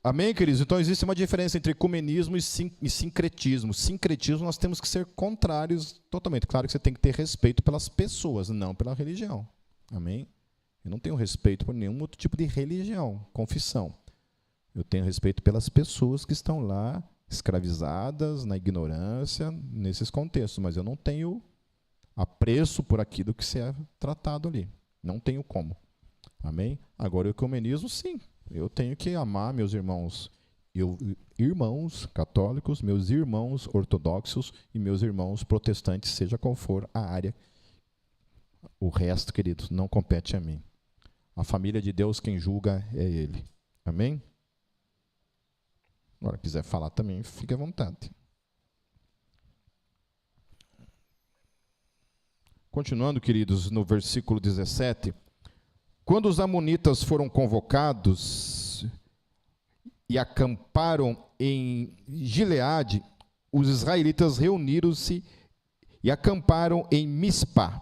Amém, queridos? Então existe uma diferença entre ecumenismo e sincretismo. Sincretismo nós temos que ser contrários totalmente. Claro que você tem que ter respeito pelas pessoas, não pela religião. Amém? Eu não tenho respeito por nenhum outro tipo de religião, confissão. Eu tenho respeito pelas pessoas que estão lá, escravizadas, na ignorância, nesses contextos, mas eu não tenho apreço por aquilo que se é tratado ali. Não tenho como. Amém? Agora, o ecumenismo, sim. Eu tenho que amar meus irmãos, irmãos católicos, meus irmãos ortodoxos e meus irmãos protestantes, seja qual for a área. O resto, queridos, não compete a mim. A família de Deus, quem julga é Ele. Amém? Agora, quiser falar também, fique à vontade. Continuando, queridos, no versículo 17. Quando os amonitas foram convocados e acamparam em Gileade, os israelitas reuniram-se e acamparam em Mispa.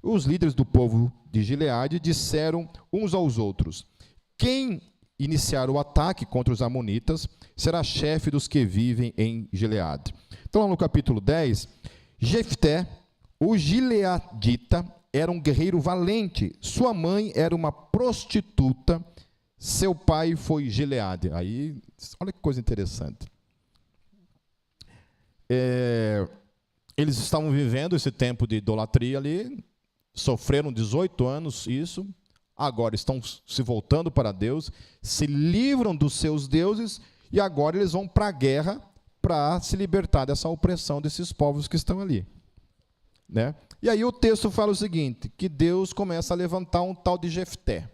Os líderes do povo de Gileade disseram uns aos outros: quem iniciar o ataque contra os amonitas será chefe dos que vivem em Gileade. Então, lá no capítulo 10, Jefté, o gileadita, era um guerreiro valente. Sua mãe era uma prostituta. Seu pai foi Gileade. Aí, olha que coisa interessante. eles estavam vivendo esse tempo de idolatria ali, sofreram 18 anos isso, agora estão se voltando para Deus, se livram dos seus deuses, e agora eles vão para a guerra para se libertar dessa opressão desses povos que estão ali. Né? E aí o texto fala o seguinte, que Deus começa a levantar um tal de Jefté.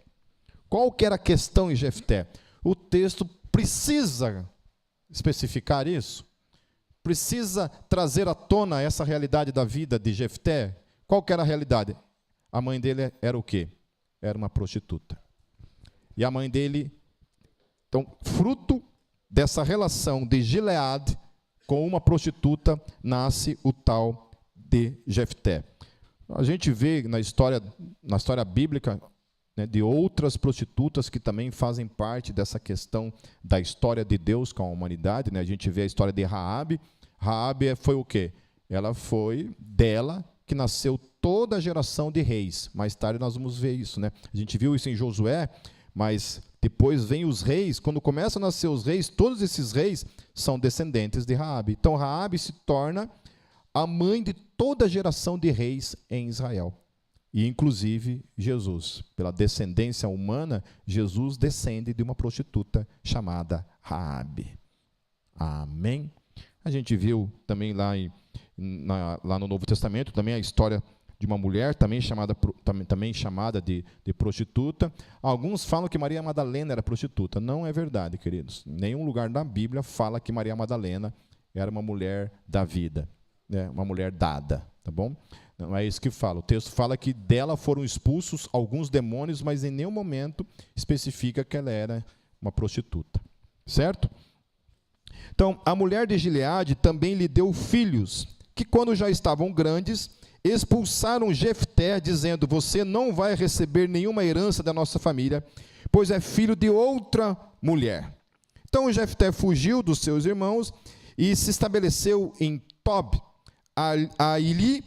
Qual que era a questão em Jefté? O texto precisa especificar isso? Precisa trazer à tona essa realidade da vida de Jefté? Qual que era a realidade? A mãe dele era o quê? Era uma prostituta. E a mãe dele, então, fruto dessa relação de Gileade com uma prostituta, nasce o tal de Jefté. A gente vê na história bíblica, né, de outras prostitutas que também fazem parte dessa questão da história de Deus com a humanidade. Né? A gente vê a história de Raabe. Raabe foi o quê? Ela foi dela que nasceu toda a geração de reis. Mais tarde nós vamos ver isso. Né? A gente viu isso em Josué, mas depois vem os reis. Quando começam a nascer os reis, todos esses reis são descendentes de Raabe. Então Raabe se torna a mãe de toda a geração de reis em Israel. E inclusive Jesus, pela descendência humana, Jesus descende de uma prostituta chamada Raabe. Amém? A gente viu também lá no Novo Testamento, também a história de uma mulher, também chamada de prostituta. Alguns falam que Maria Madalena era prostituta. Não é verdade, queridos. Nenhum lugar da Bíblia fala que Maria Madalena era uma mulher da vida, né? Uma mulher dada, tá bom? Não é isso que fala. O texto fala que dela foram expulsos alguns demônios, mas em nenhum momento especifica que ela era uma prostituta. Certo? Então, a mulher de Gileade também lhe deu filhos, que quando já estavam grandes, expulsaram Jefté, dizendo, você não vai receber nenhuma herança da nossa família, pois é filho de outra mulher. Então, Jefté fugiu dos seus irmãos e se estabeleceu em Tob. Ali,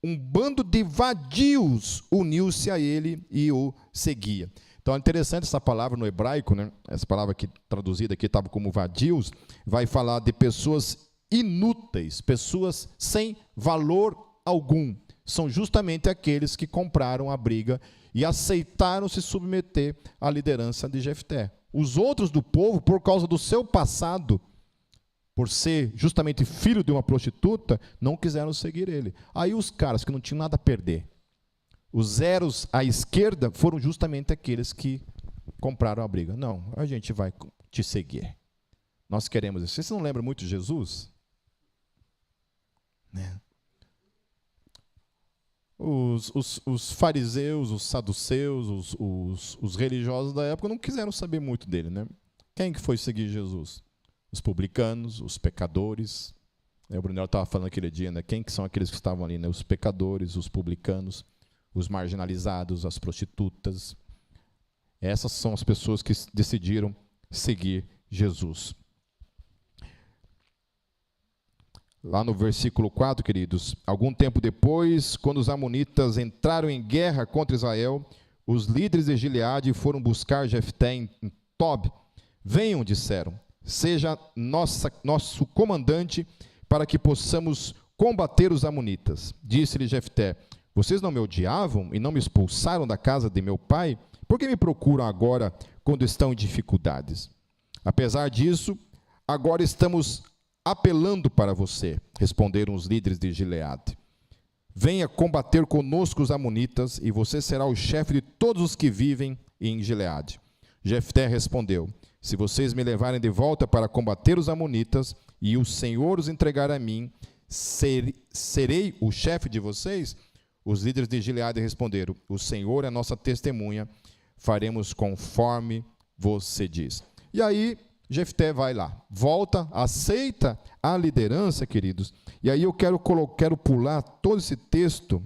um bando de vadios uniu-se a ele e o seguia. Então é interessante essa palavra no hebraico, né? Essa palavra que traduzida aqui estava como vadios, vai falar de pessoas inúteis, pessoas sem valor algum. São justamente aqueles que compraram a briga e aceitaram se submeter à liderança de Jefté. Os outros do povo, por causa do seu passado, por ser justamente filho de uma prostituta, não quiseram seguir ele. Aí os caras que não tinham nada a perder, os zeros à esquerda, foram justamente aqueles que compraram a briga. Não, a gente vai te seguir. Nós queremos isso. Vocês não lembram muito de Jesus? Né? Os fariseus, os saduceus, os religiosos da época não quiseram saber muito dele. Né? Quem que foi seguir Jesus? Os publicanos, os pecadores. O Brunel estava falando aquele dia, né? Quem que são aqueles que estavam ali? Né? Os pecadores, os publicanos, os marginalizados, as prostitutas. Essas são as pessoas que decidiram seguir Jesus. Lá no versículo 4, queridos, algum tempo depois, quando os amonitas entraram em guerra contra Israel, os líderes de Gileade foram buscar Jefté em Tob. Venham, disseram, seja nosso comandante para que possamos combater os amonitas. Disse-lhe Jefté, vocês não me odiavam e não me expulsaram da casa de meu pai? Por que me procuram agora quando estão em dificuldades? Apesar disso, agora estamos apelando para você, responderam os líderes de Gileade. Venha combater conosco os amonitas e você será o chefe de todos os que vivem em Gileade. Jefté respondeu, se vocês me levarem de volta para combater os amonitas e o Senhor os entregar a mim, serei o chefe de vocês? Os líderes de Gileade responderam, o Senhor é nossa testemunha, faremos conforme você diz. E aí, Jefté vai lá, volta, aceita a liderança, queridos. E aí eu quero pular todo esse texto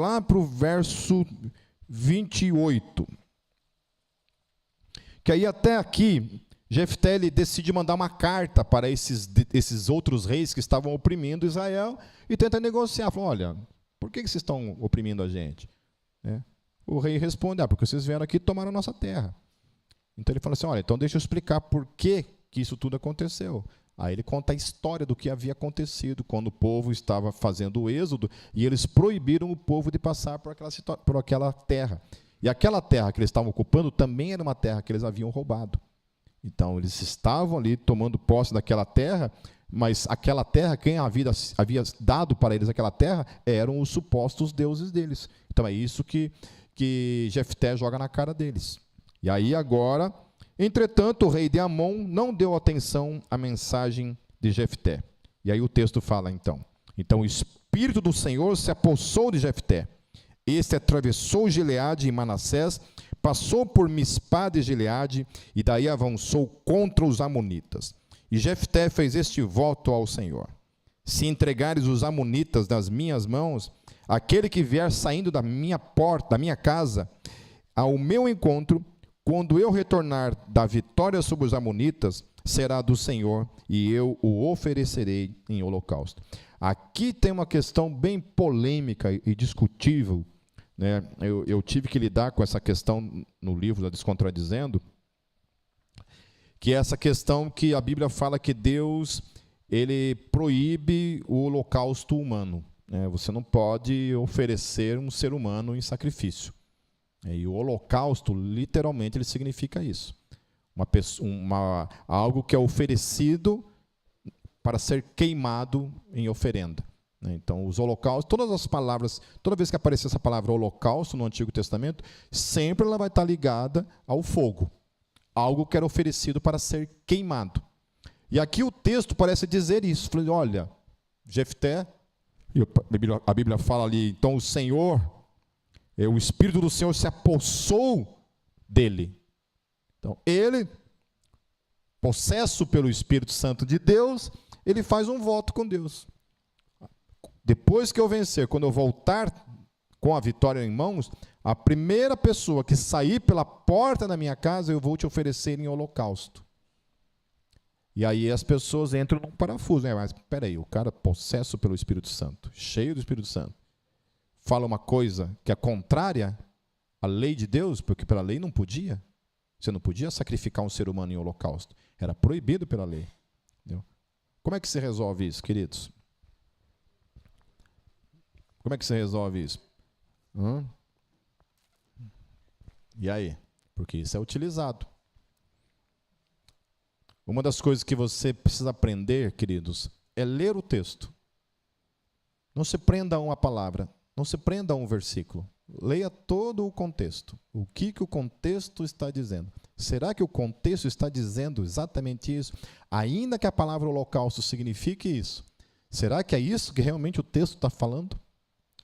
lá para o verso 28. Que aí até aqui, Jefté ele decide mandar uma carta para esses outros reis que estavam oprimindo Israel e tenta negociar. Fala, olha, por que vocês estão oprimindo a gente? O rei responde, porque vocês vieram aqui e tomaram a nossa terra. Então ele fala assim, olha, então deixa eu explicar por que isso tudo aconteceu. Aí ele conta a história do que havia acontecido quando o povo estava fazendo o êxodo e eles proibiram o povo de passar por aquela terra. E aquela terra que eles estavam ocupando também era uma terra que eles haviam roubado. Então, eles estavam ali tomando posse daquela terra, mas aquela terra, quem havia dado para eles aquela terra, eram os supostos deuses deles. Então, é isso que Jefté joga na cara deles. E aí, agora, entretanto, o rei de Amon não deu atenção à mensagem de Jefté. E aí o texto fala, então o Espírito do Senhor se apossou de Jefté. Este atravessou Gileade e Manassés, passou por Mispá de Gileade e daí avançou contra os amonitas. E Jefté fez este voto ao Senhor: se entregares os amonitas nas minhas mãos, aquele que vier saindo da minha porta, da minha casa, ao meu encontro, quando eu retornar da vitória sobre os amonitas, será do Senhor, e eu o oferecerei em holocausto. Aqui tem uma questão bem polêmica e discutível, né? Eu tive que lidar com essa questão no livro da Descontradizendo, que é essa questão que a Bíblia fala que Deus ele proíbe o holocausto humano, né? Você não pode oferecer um ser humano em sacrifício. E o holocausto, literalmente, ele significa isso. Algo que é oferecido para ser queimado em oferenda. Então, os holocaustos, todas as palavras, toda vez que aparecer essa palavra holocausto no Antigo Testamento, sempre ela vai estar ligada ao fogo. Algo que era oferecido para ser queimado. E aqui o texto parece dizer isso. Falei, olha, Jefté, a Bíblia fala ali, então o Senhor, o Espírito do Senhor se apossou dele. Então, ele, possesso pelo Espírito Santo de Deus, ele faz um voto com Deus. Depois que eu vencer, quando eu voltar com a vitória em mãos, a primeira pessoa que sair pela porta da minha casa, eu vou te oferecer em holocausto. E aí as pessoas entram num parafuso, né? Mas peraí, o cara possesso pelo Espírito Santo, cheio do Espírito Santo, fala uma coisa que é contrária à lei de Deus, porque pela lei não podia. Você não podia sacrificar um ser humano em holocausto. Era proibido pela lei. Entendeu? Como é que se resolve isso, queridos? Como é que se resolve isso? E aí? Porque isso é utilizado. Uma das coisas que você precisa aprender, queridos, é ler o texto. Não se prenda a uma palavra, não se prenda a um versículo. Leia todo o contexto. O que o contexto está dizendo? Será que o contexto está dizendo exatamente isso? Ainda que a palavra holocausto signifique isso, será que é isso que realmente o texto está falando?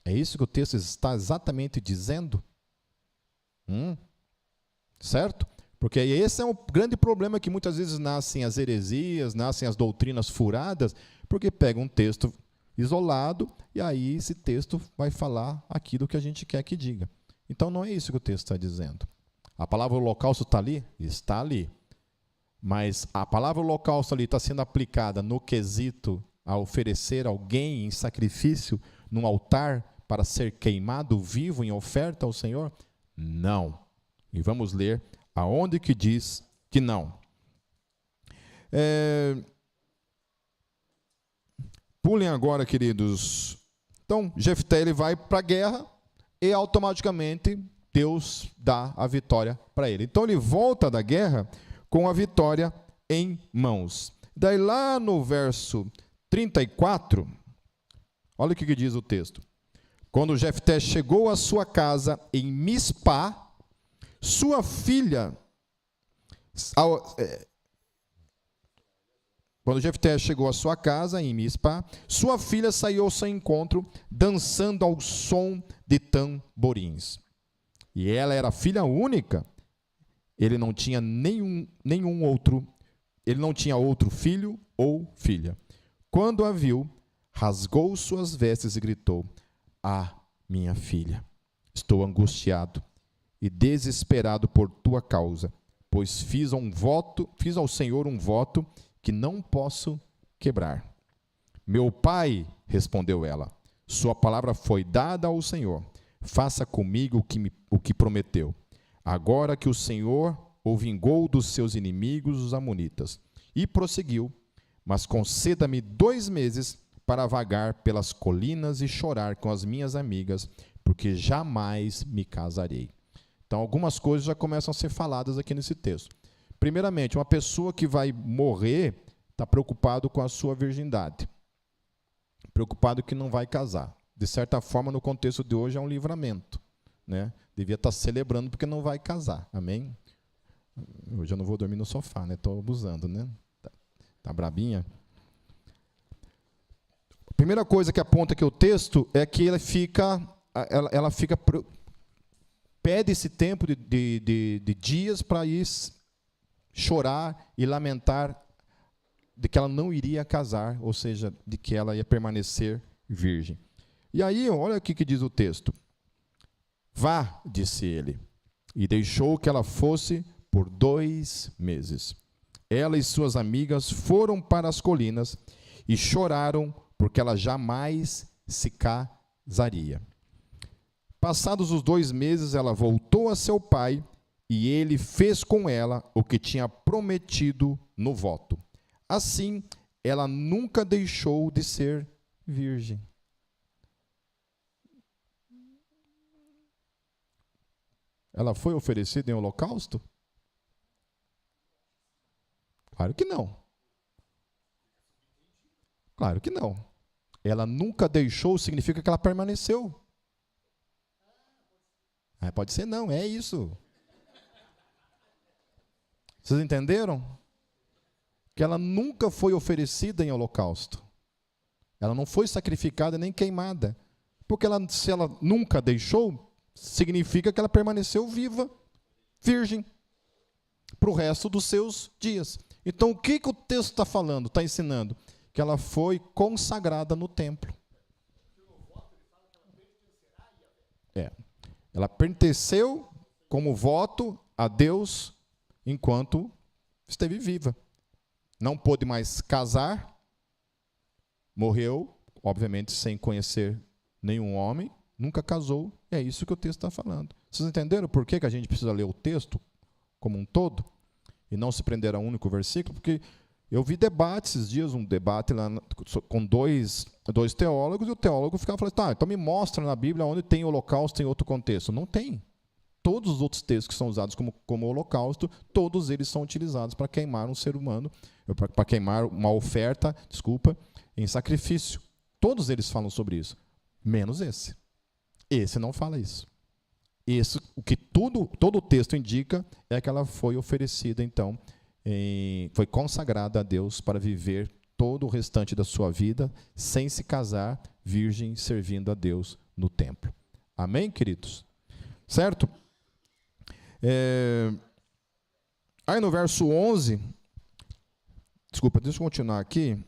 É isso que o texto está exatamente dizendo? Certo? Porque esse é um grande problema que muitas vezes nascem as heresias, nascem as doutrinas furadas, porque pega um texto isolado e aí esse texto vai falar aquilo que a gente quer que diga. Então não é isso que o texto está dizendo. A palavra holocausto está ali? Está ali. Mas a palavra holocausto ali está sendo aplicada no quesito a oferecer alguém em sacrifício num altar para ser queimado vivo em oferta ao Senhor? Não. E vamos ler aonde que diz que não. Pulem agora, queridos. Então, Jefté ele vai para a guerra e automaticamente Deus dá a vitória para ele. Então, ele volta da guerra com a vitória em mãos. Daí lá no verso 34, olha o que diz o texto. Quando Jefté chegou à sua casa em Mispá, sua filha... Quando Jefté chegou à sua casa em Mispá, sua filha saiu ao seu encontro, dançando ao som de tamborins. E ela era filha única. Ele não tinha nenhum outro, ele não tinha outro filho ou filha. Quando a viu, rasgou suas vestes e gritou: minha filha, estou angustiado e desesperado por tua causa, pois fiz ao Senhor um voto que não posso quebrar. Meu pai, respondeu ela, sua palavra foi dada ao Senhor. Faça comigo o que prometeu. Agora que o Senhor o vingou dos seus inimigos, os amonitas. E prosseguiu. mas conceda-me 2 meses para vagar pelas colinas e chorar com as minhas amigas, porque jamais me casarei. Então, algumas coisas já começam a ser faladas aqui nesse texto. Primeiramente, uma pessoa que vai morrer está preocupado com a sua virgindade, preocupado que não vai casar. De certa forma, no contexto de hoje, é um livramento, né? Devia estar celebrando porque não vai casar. Amém? Hoje eu não vou dormir no sofá, né? Estou abusando, né? Tá brabinha? A primeira coisa que aponta aqui o texto é que ela fica pede esse tempo de dias para ir chorar e lamentar de que ela não iria casar, ou seja, de que ela ia permanecer virgem. E aí, olha o que diz o texto. Vá, disse ele, e deixou que ela fosse por 2 meses. Ela e suas amigas foram para as colinas e choraram porque ela jamais se casaria. Passados os 2 meses, ela voltou a seu pai e ele fez com ela o que tinha prometido no voto. Assim, ela nunca deixou de ser virgem. Ela foi oferecida em holocausto? Claro que não. Claro que não. Ela nunca deixou, significa que ela permaneceu. Pode ser não, é isso. Vocês entenderam? Que ela nunca foi oferecida em holocausto. Ela não foi sacrificada nem queimada. Porque se ela nunca deixou, significa que ela permaneceu viva, virgem, para o resto dos seus dias. Então, o que o texto está falando, está ensinando? Que ela foi consagrada no templo. Ela pertenceu como voto a Deus enquanto esteve viva. Não pôde mais casar, morreu, obviamente sem conhecer nenhum homem, nunca casou, é isso que o texto está falando. Vocês entenderam por que a gente precisa ler o texto como um todo e não se prender a um único versículo? Porque eu vi debate esses dias, um debate lá com dois teólogos, e o teólogo ficava falando, tá, então me mostra na Bíblia onde tem holocausto em outro contexto. Não tem. Todos os outros textos que são usados como holocausto, todos eles são utilizados para queimar um ser humano, para queimar uma oferta, em sacrifício. Todos eles falam sobre isso, menos esse. Esse não fala isso. Esse, o que todo o texto indica é que ela foi oferecida, então, foi consagrada a Deus para viver todo o restante da sua vida sem se casar, virgem, servindo a Deus no templo. Amém, queridos? Certo? Aí no verso 11, deixa eu continuar aqui.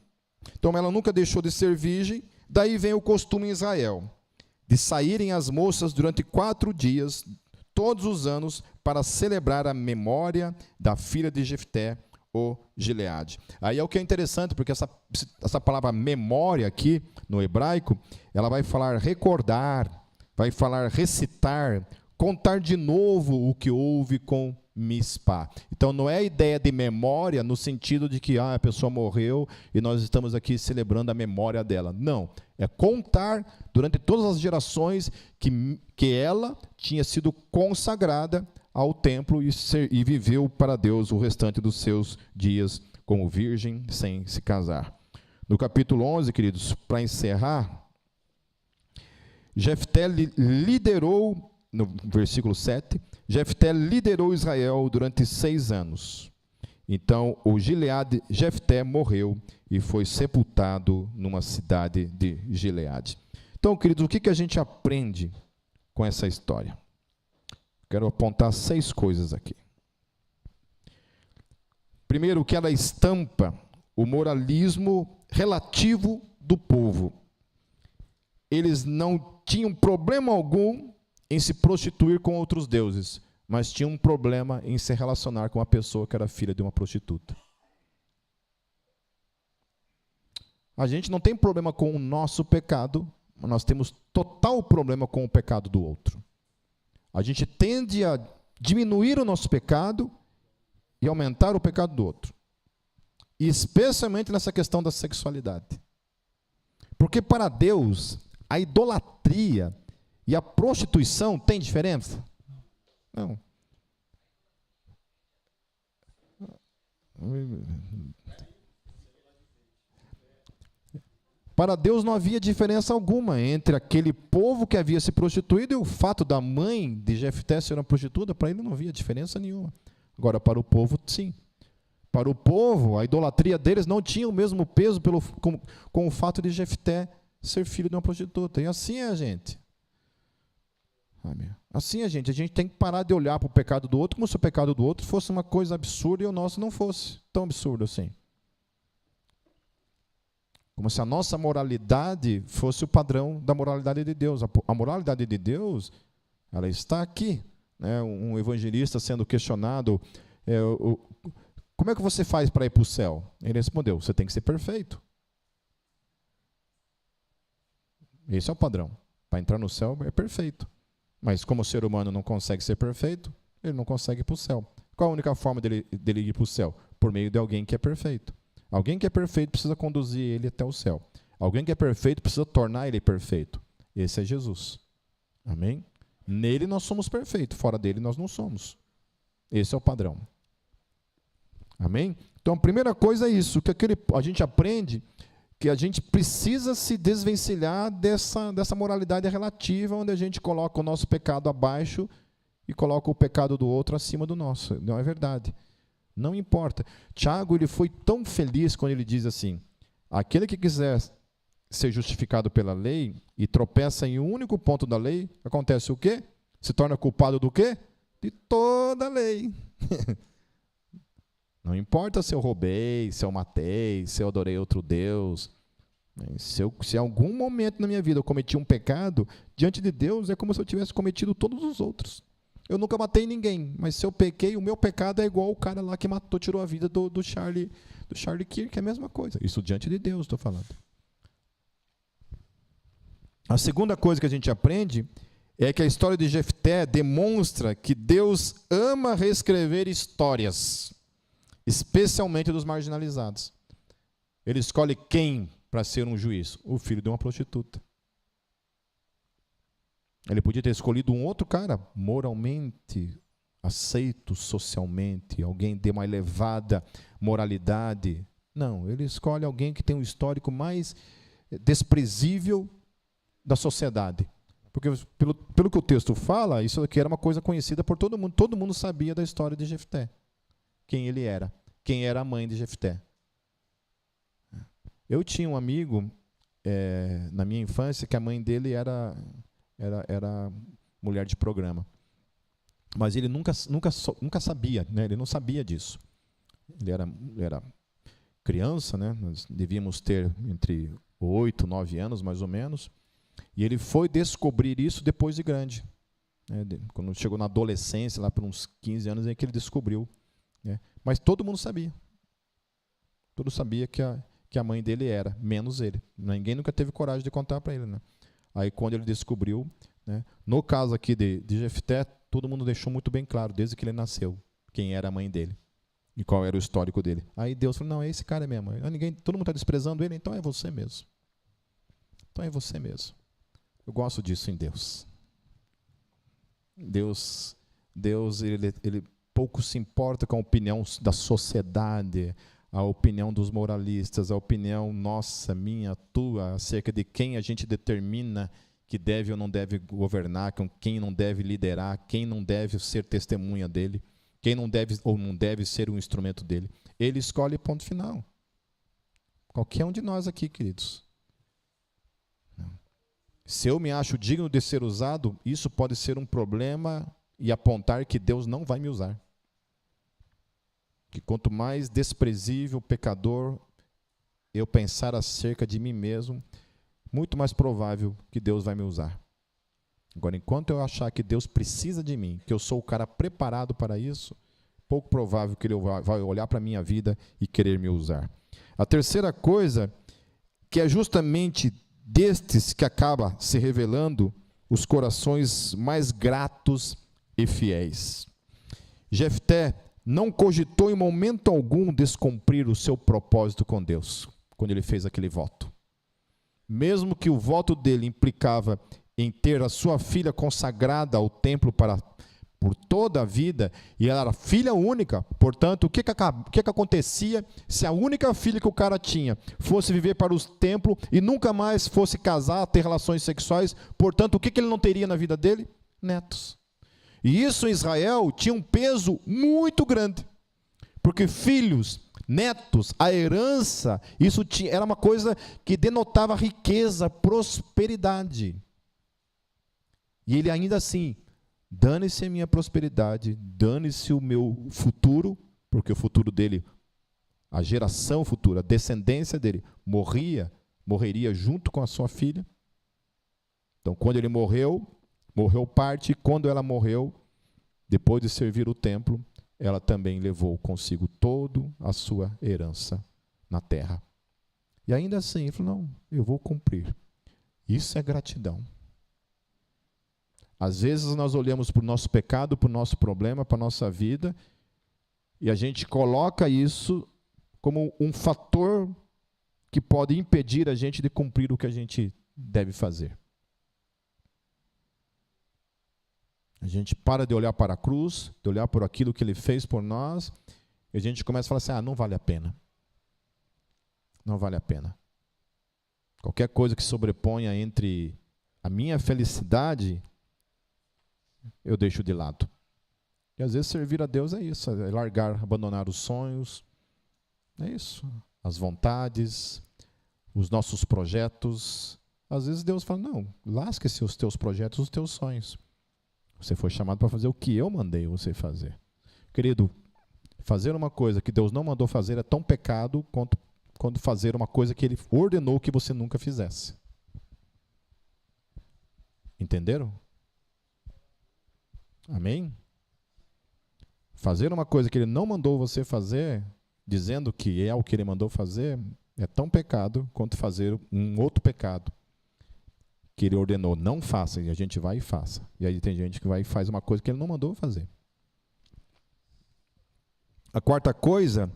Então, ela nunca deixou de ser virgem, daí vem o costume em Israel, de saírem as moças durante 4 dias, todos os anos, para celebrar a memória da filha de Jefté, o Gileade. Aí é o que é interessante, porque essa palavra memória aqui, no hebraico, ela vai falar recordar, vai falar recitar, contar de novo o que houve com Mispá. Então, não é a ideia de memória no sentido de que a pessoa morreu e nós estamos aqui celebrando a memória dela. Não. É contar durante todas as gerações que ela tinha sido consagrada ao templo e viveu para Deus o restante dos seus dias como virgem sem se casar. No capítulo 11, queridos, para encerrar, Jefté liderou, no versículo 7, Jefté liderou Israel durante 6 anos. Então, o Gileade Jefté morreu e foi sepultado numa cidade de Gileade. Então, queridos, o que a gente aprende com essa história? Quero apontar 6 coisas aqui. Primeiro, que ela estampa o moralismo relativo do povo. Eles não tinham problema algum em se prostituir com outros deuses, mas tinham um problema em se relacionar com uma pessoa que era filha de uma prostituta. A gente não tem problema com o nosso pecado, mas nós temos total problema com o pecado do outro. A gente tende a diminuir o nosso pecado e aumentar o pecado do outro. E especialmente nessa questão da sexualidade. Porque para Deus, a idolatria e a prostituição têm diferença? Não. Para Deus não havia diferença alguma entre aquele povo que havia se prostituído e o fato da mãe de Jefté ser uma prostituta. Para ele não havia diferença nenhuma. Agora, para o povo, sim. Para o povo, a idolatria deles não tinha o mesmo peso com o fato de Jefté ser filho de uma prostituta. E assim é a gente. Amém. Assim é a gente tem que parar de olhar para o pecado do outro como se o pecado do outro fosse uma coisa absurda e o nosso não fosse tão absurdo assim. Como se a nossa moralidade fosse o padrão da moralidade de Deus. A moralidade de Deus, ela está aqui. Né? Um evangelista sendo questionado, como é que você faz para ir para o céu? Ele respondeu, você tem que ser perfeito. Esse é o padrão. Para entrar no céu é perfeito. Mas como o ser humano não consegue ser perfeito, ele não consegue ir para o céu. Qual a única forma dele ir para o céu? Por meio de alguém que é perfeito. Alguém que é perfeito precisa conduzir ele até o céu. Alguém que é perfeito precisa tornar ele perfeito. Esse é Jesus. Amém? Nele nós somos perfeitos, fora dele nós não somos. Esse é o padrão. Amém? Então a primeira coisa é isso, que a gente aprende que a gente precisa se desvencilhar dessa moralidade relativa, onde a gente coloca o nosso pecado abaixo e coloca o pecado do outro acima do nosso. Não é verdade. Não importa. Tiago, ele foi tão feliz quando ele diz assim, aquele que quiser ser justificado pela lei e tropeça em um único ponto da lei, acontece o quê? Se torna culpado do quê? De toda a lei. Não importa se eu roubei, se eu matei, se eu adorei outro Deus. Se em algum momento na minha vida eu cometi um pecado, diante de Deus é como se eu tivesse cometido todos os outros. Eu nunca matei ninguém, mas se eu pequei, o meu pecado é igual o cara lá que matou, tirou a vida do Charlie Kirk, é a mesma coisa. Isso diante de Deus, estou falando. A segunda coisa que a gente aprende é que a história de Jefté demonstra que Deus ama reescrever histórias, especialmente dos marginalizados. Ele escolhe quem para ser um juiz? O filho de uma prostituta. Ele podia ter escolhido um outro cara, moralmente aceito socialmente, alguém de uma elevada moralidade. Não, ele escolhe alguém que tem um histórico mais desprezível da sociedade. Porque, pelo que o texto fala, isso aqui era uma coisa conhecida por todo mundo. Todo mundo sabia da história de Jefté. Quem ele era. Quem era a mãe de Jefté. Eu tinha um amigo, na minha infância, que a mãe dele era mulher de programa. Mas ele nunca sabia, né? Ele não sabia disso. Ele era criança, né? Nós devíamos ter entre 8 e 9 anos, mais ou menos. E ele foi descobrir isso depois de grande. Né? Quando chegou na adolescência, lá por uns 15 anos, é que ele descobriu. Né? Mas todo mundo sabia. Todo mundo sabia que a mãe dele era, menos ele. Ninguém nunca teve coragem de contar para ele, né? Aí, quando ele descobriu, né, no caso aqui de Jefté, todo mundo deixou muito bem claro, desde que ele nasceu, quem era a mãe dele e qual era o histórico dele. Aí Deus falou, não, é esse cara mesmo. Todo mundo está desprezando ele, então é você mesmo. Então é você mesmo. Eu gosto disso em Deus. Deus ele pouco se importa com a opinião da sociedade, a opinião dos moralistas, a opinião nossa, minha, tua, acerca de quem a gente determina que deve ou não deve governar, quem não deve liderar, quem não deve ser testemunha dele, quem não deve ou não deve ser um instrumento dele. Ele escolhe ponto final. Qualquer um de nós aqui, queridos. Se eu me acho digno de ser usado, isso pode ser um problema e apontar que Deus não vai me usar. Que quanto mais desprezível, pecador, eu pensar acerca de mim mesmo, muito mais provável que Deus vai me usar. Agora, enquanto eu achar que Deus precisa de mim, que eu sou o cara preparado para isso, pouco provável que Ele vai olhar para a minha vida e querer me usar. A terceira coisa, que é justamente destes que acaba se revelando os corações mais gratos e fiéis. Jefté não cogitou em momento algum descumprir o seu propósito com Deus, quando ele fez aquele voto. Mesmo que o voto dele implicava em ter a sua filha consagrada ao templo por toda a vida, e ela era filha única, portanto, o que acontecia se a única filha que o cara tinha fosse viver para o templo e nunca mais fosse casar, ter relações sexuais? Portanto, o que ele não teria na vida dele? Netos. E isso em Israel tinha um peso muito grande, porque filhos, netos, a herança, isso era uma coisa que denotava riqueza, prosperidade. E ele ainda assim, dane-se a minha prosperidade, dane-se o meu futuro, porque o futuro dele, a geração futura, a descendência dele, morreria junto com a sua filha. Então, quando ele morreu parte, e quando ela morreu, depois de servir o templo, ela também levou consigo toda a sua herança na terra. E ainda assim, ele falou, não, eu vou cumprir. Isso é gratidão. Às vezes nós olhamos para o nosso pecado, para o nosso problema, para a nossa vida, e a gente coloca isso como um fator que pode impedir a gente de cumprir o que a gente deve fazer. A gente para de olhar para a cruz, de olhar por aquilo que ele fez por nós, e a gente começa a falar assim, não vale a pena. Não vale a pena. Qualquer coisa que sobreponha entre a minha felicidade, eu deixo de lado. E às vezes servir a Deus é isso, é largar, abandonar os sonhos, é isso, as vontades, os nossos projetos. Às vezes Deus fala, não, lasque-se os teus projetos, os teus sonhos. Você foi chamado para fazer o que eu mandei você fazer. Querido, fazer uma coisa que Deus não mandou fazer é tão pecado quanto fazer uma coisa que Ele ordenou que você nunca fizesse. Entenderam? Amém? Fazer uma coisa que Ele não mandou você fazer, dizendo que é o que Ele mandou fazer, é tão pecado quanto fazer um outro pecado que Ele ordenou, não faça, e a gente vai e faça. E aí tem gente que vai e faz uma coisa que Ele não mandou fazer. A quarta coisa,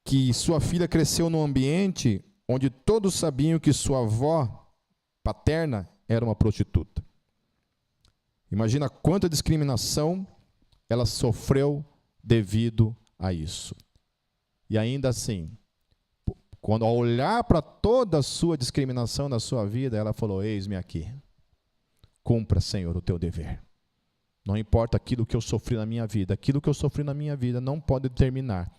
que sua filha cresceu num ambiente onde todos sabiam que sua avó paterna era uma prostituta. Imagina quanta discriminação ela sofreu devido a isso. E ainda assim, quando ao olhar para toda a sua discriminação na sua vida, ela falou, eis-me aqui. Cumpra, Senhor, o teu dever. Não importa aquilo que eu sofri na minha vida. Aquilo que eu sofri na minha vida não pode determinar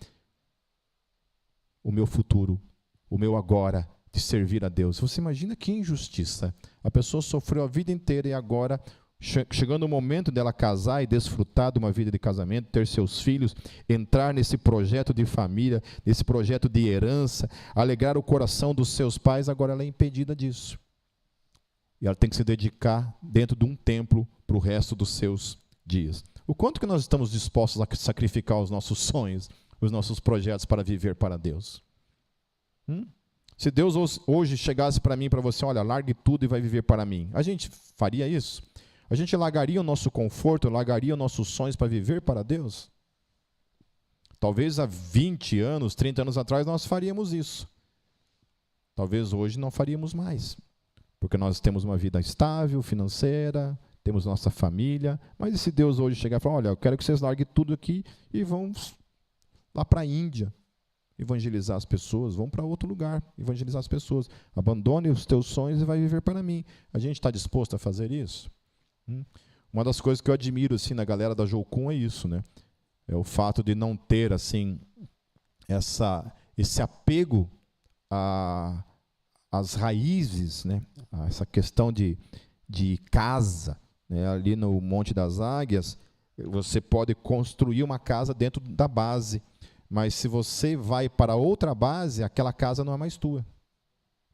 o meu futuro, o meu agora de servir a Deus. Você imagina que injustiça. A pessoa sofreu a vida inteira e agora, chegando o momento dela casar e desfrutar de uma vida de casamento, ter seus filhos, entrar nesse projeto de família, nesse projeto de herança, alegrar o coração dos seus pais, agora ela é impedida disso. E ela tem que se dedicar dentro de um templo para o resto dos seus dias. O quanto que nós estamos dispostos a sacrificar os nossos sonhos, os nossos projetos para viver para Deus? Se Deus hoje chegasse para mim e para você, olha, largue tudo e vai viver para mim, a gente faria isso? A gente largaria o nosso conforto, largaria os nossos sonhos para viver para Deus? Talvez há 20 anos, 30 anos atrás nós faríamos isso. Talvez hoje não faríamos mais. Porque nós temos uma vida estável, financeira, temos nossa família. Mas e se Deus hoje chegar e falar, olha, eu quero que vocês larguem tudo aqui e vão lá para a Índia evangelizar as pessoas, vão para outro lugar evangelizar as pessoas. Abandone os teus sonhos e vai viver para mim. A gente está disposto a fazer isso? Uma das coisas que eu admiro assim, na galera da Jocum é isso, né? É o fato de não ter assim, esse apego às raízes, né? Essa questão de casa, né? Ali no Monte das Águias, você pode construir uma casa dentro da base, mas se você vai para outra base, aquela casa não é mais tua.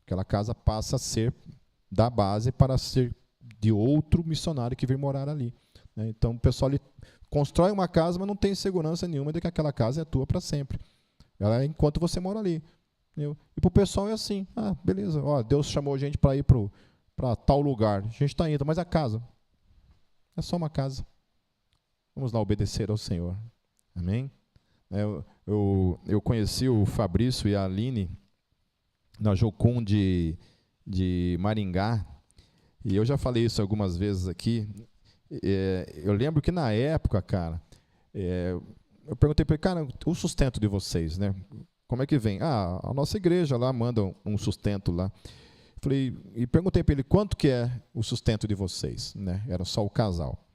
Aquela casa passa a ser da base para ser de outro missionário que vir morar ali. Então o pessoal ali constrói uma casa, mas não tem segurança nenhuma de que aquela casa é tua para sempre. Ela é enquanto você mora ali. Entendeu? E para o pessoal é assim, beleza, Deus chamou a gente para ir para tal lugar, a gente está indo, mas a casa é só uma casa. Vamos lá obedecer ao Senhor. Amém? Eu conheci o Fabrício e a Aline na Jocum de Maringá, e eu já falei isso algumas vezes aqui. Eu lembro que na época, cara, eu perguntei para ele, cara, o sustento de vocês, né? Como é que vem? A nossa igreja lá manda um sustento lá. Falei, e perguntei para ele quanto que é o sustento de vocês, né? Era só o casal.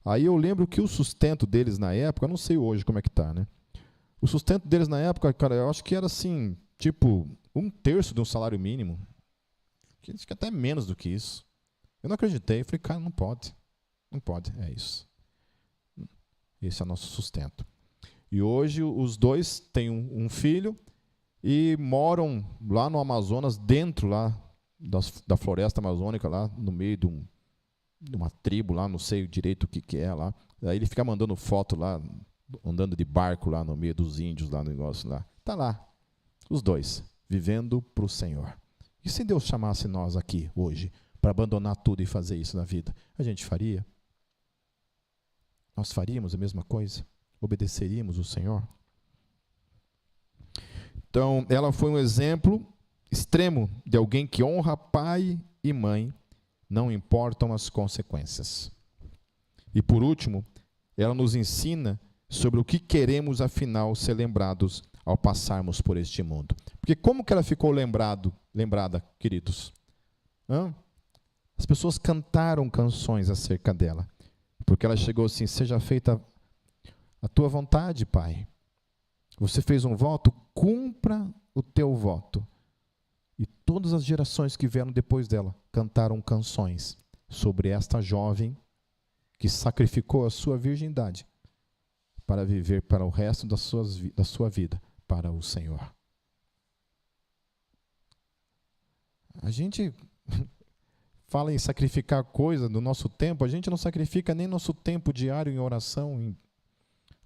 Aí eu lembro que o sustento deles na época, eu não sei hoje como é que tá, né? O sustento deles na época, cara, eu acho que era assim, tipo, 1/3 de um salário mínimo. Acho que até menos do que isso. Eu não acreditei, falei, cara, não pode. Não pode, é isso. Esse é o nosso sustento. E hoje os dois têm um filho e moram lá no Amazonas, dentro lá da floresta amazônica, lá no meio de uma tribo lá, não sei direito o que é lá. Aí ele fica mandando foto lá, andando de barco lá no meio dos índios, lá no negócio lá. Tá lá, os dois, vivendo para o Senhor. E se Deus chamasse nós aqui hoje para abandonar tudo e fazer isso na vida, a gente faria? Nós faríamos a mesma coisa? Obedeceríamos o Senhor? Então, ela foi um exemplo extremo de alguém que honra pai e mãe, não importam as consequências. E por último, ela nos ensina sobre o que queremos afinal ser lembrados ao passarmos por este mundo. Porque como que ela ficou lembrada, queridos? As pessoas cantaram canções acerca dela, porque ela chegou assim, seja feita a tua vontade, Pai. Você fez um voto, cumpra o teu voto. E todas as gerações que vieram depois dela cantaram canções sobre esta jovem que sacrificou a sua virgindade para viver para o resto da sua vida para o Senhor. A gente fala em sacrificar coisa no nosso tempo, a gente não sacrifica nem nosso tempo diário em oração.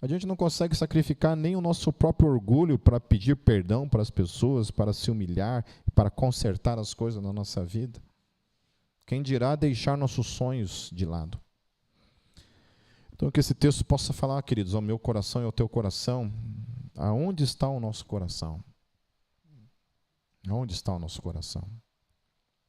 A gente não consegue sacrificar nem o nosso próprio orgulho para pedir perdão para as pessoas, para se humilhar, para consertar as coisas na nossa vida. Quem dirá deixar nossos sonhos de lado? Então, que esse texto possa falar, queridos, ao meu coração e ao teu coração, aonde está o nosso coração? Aonde está o nosso coração?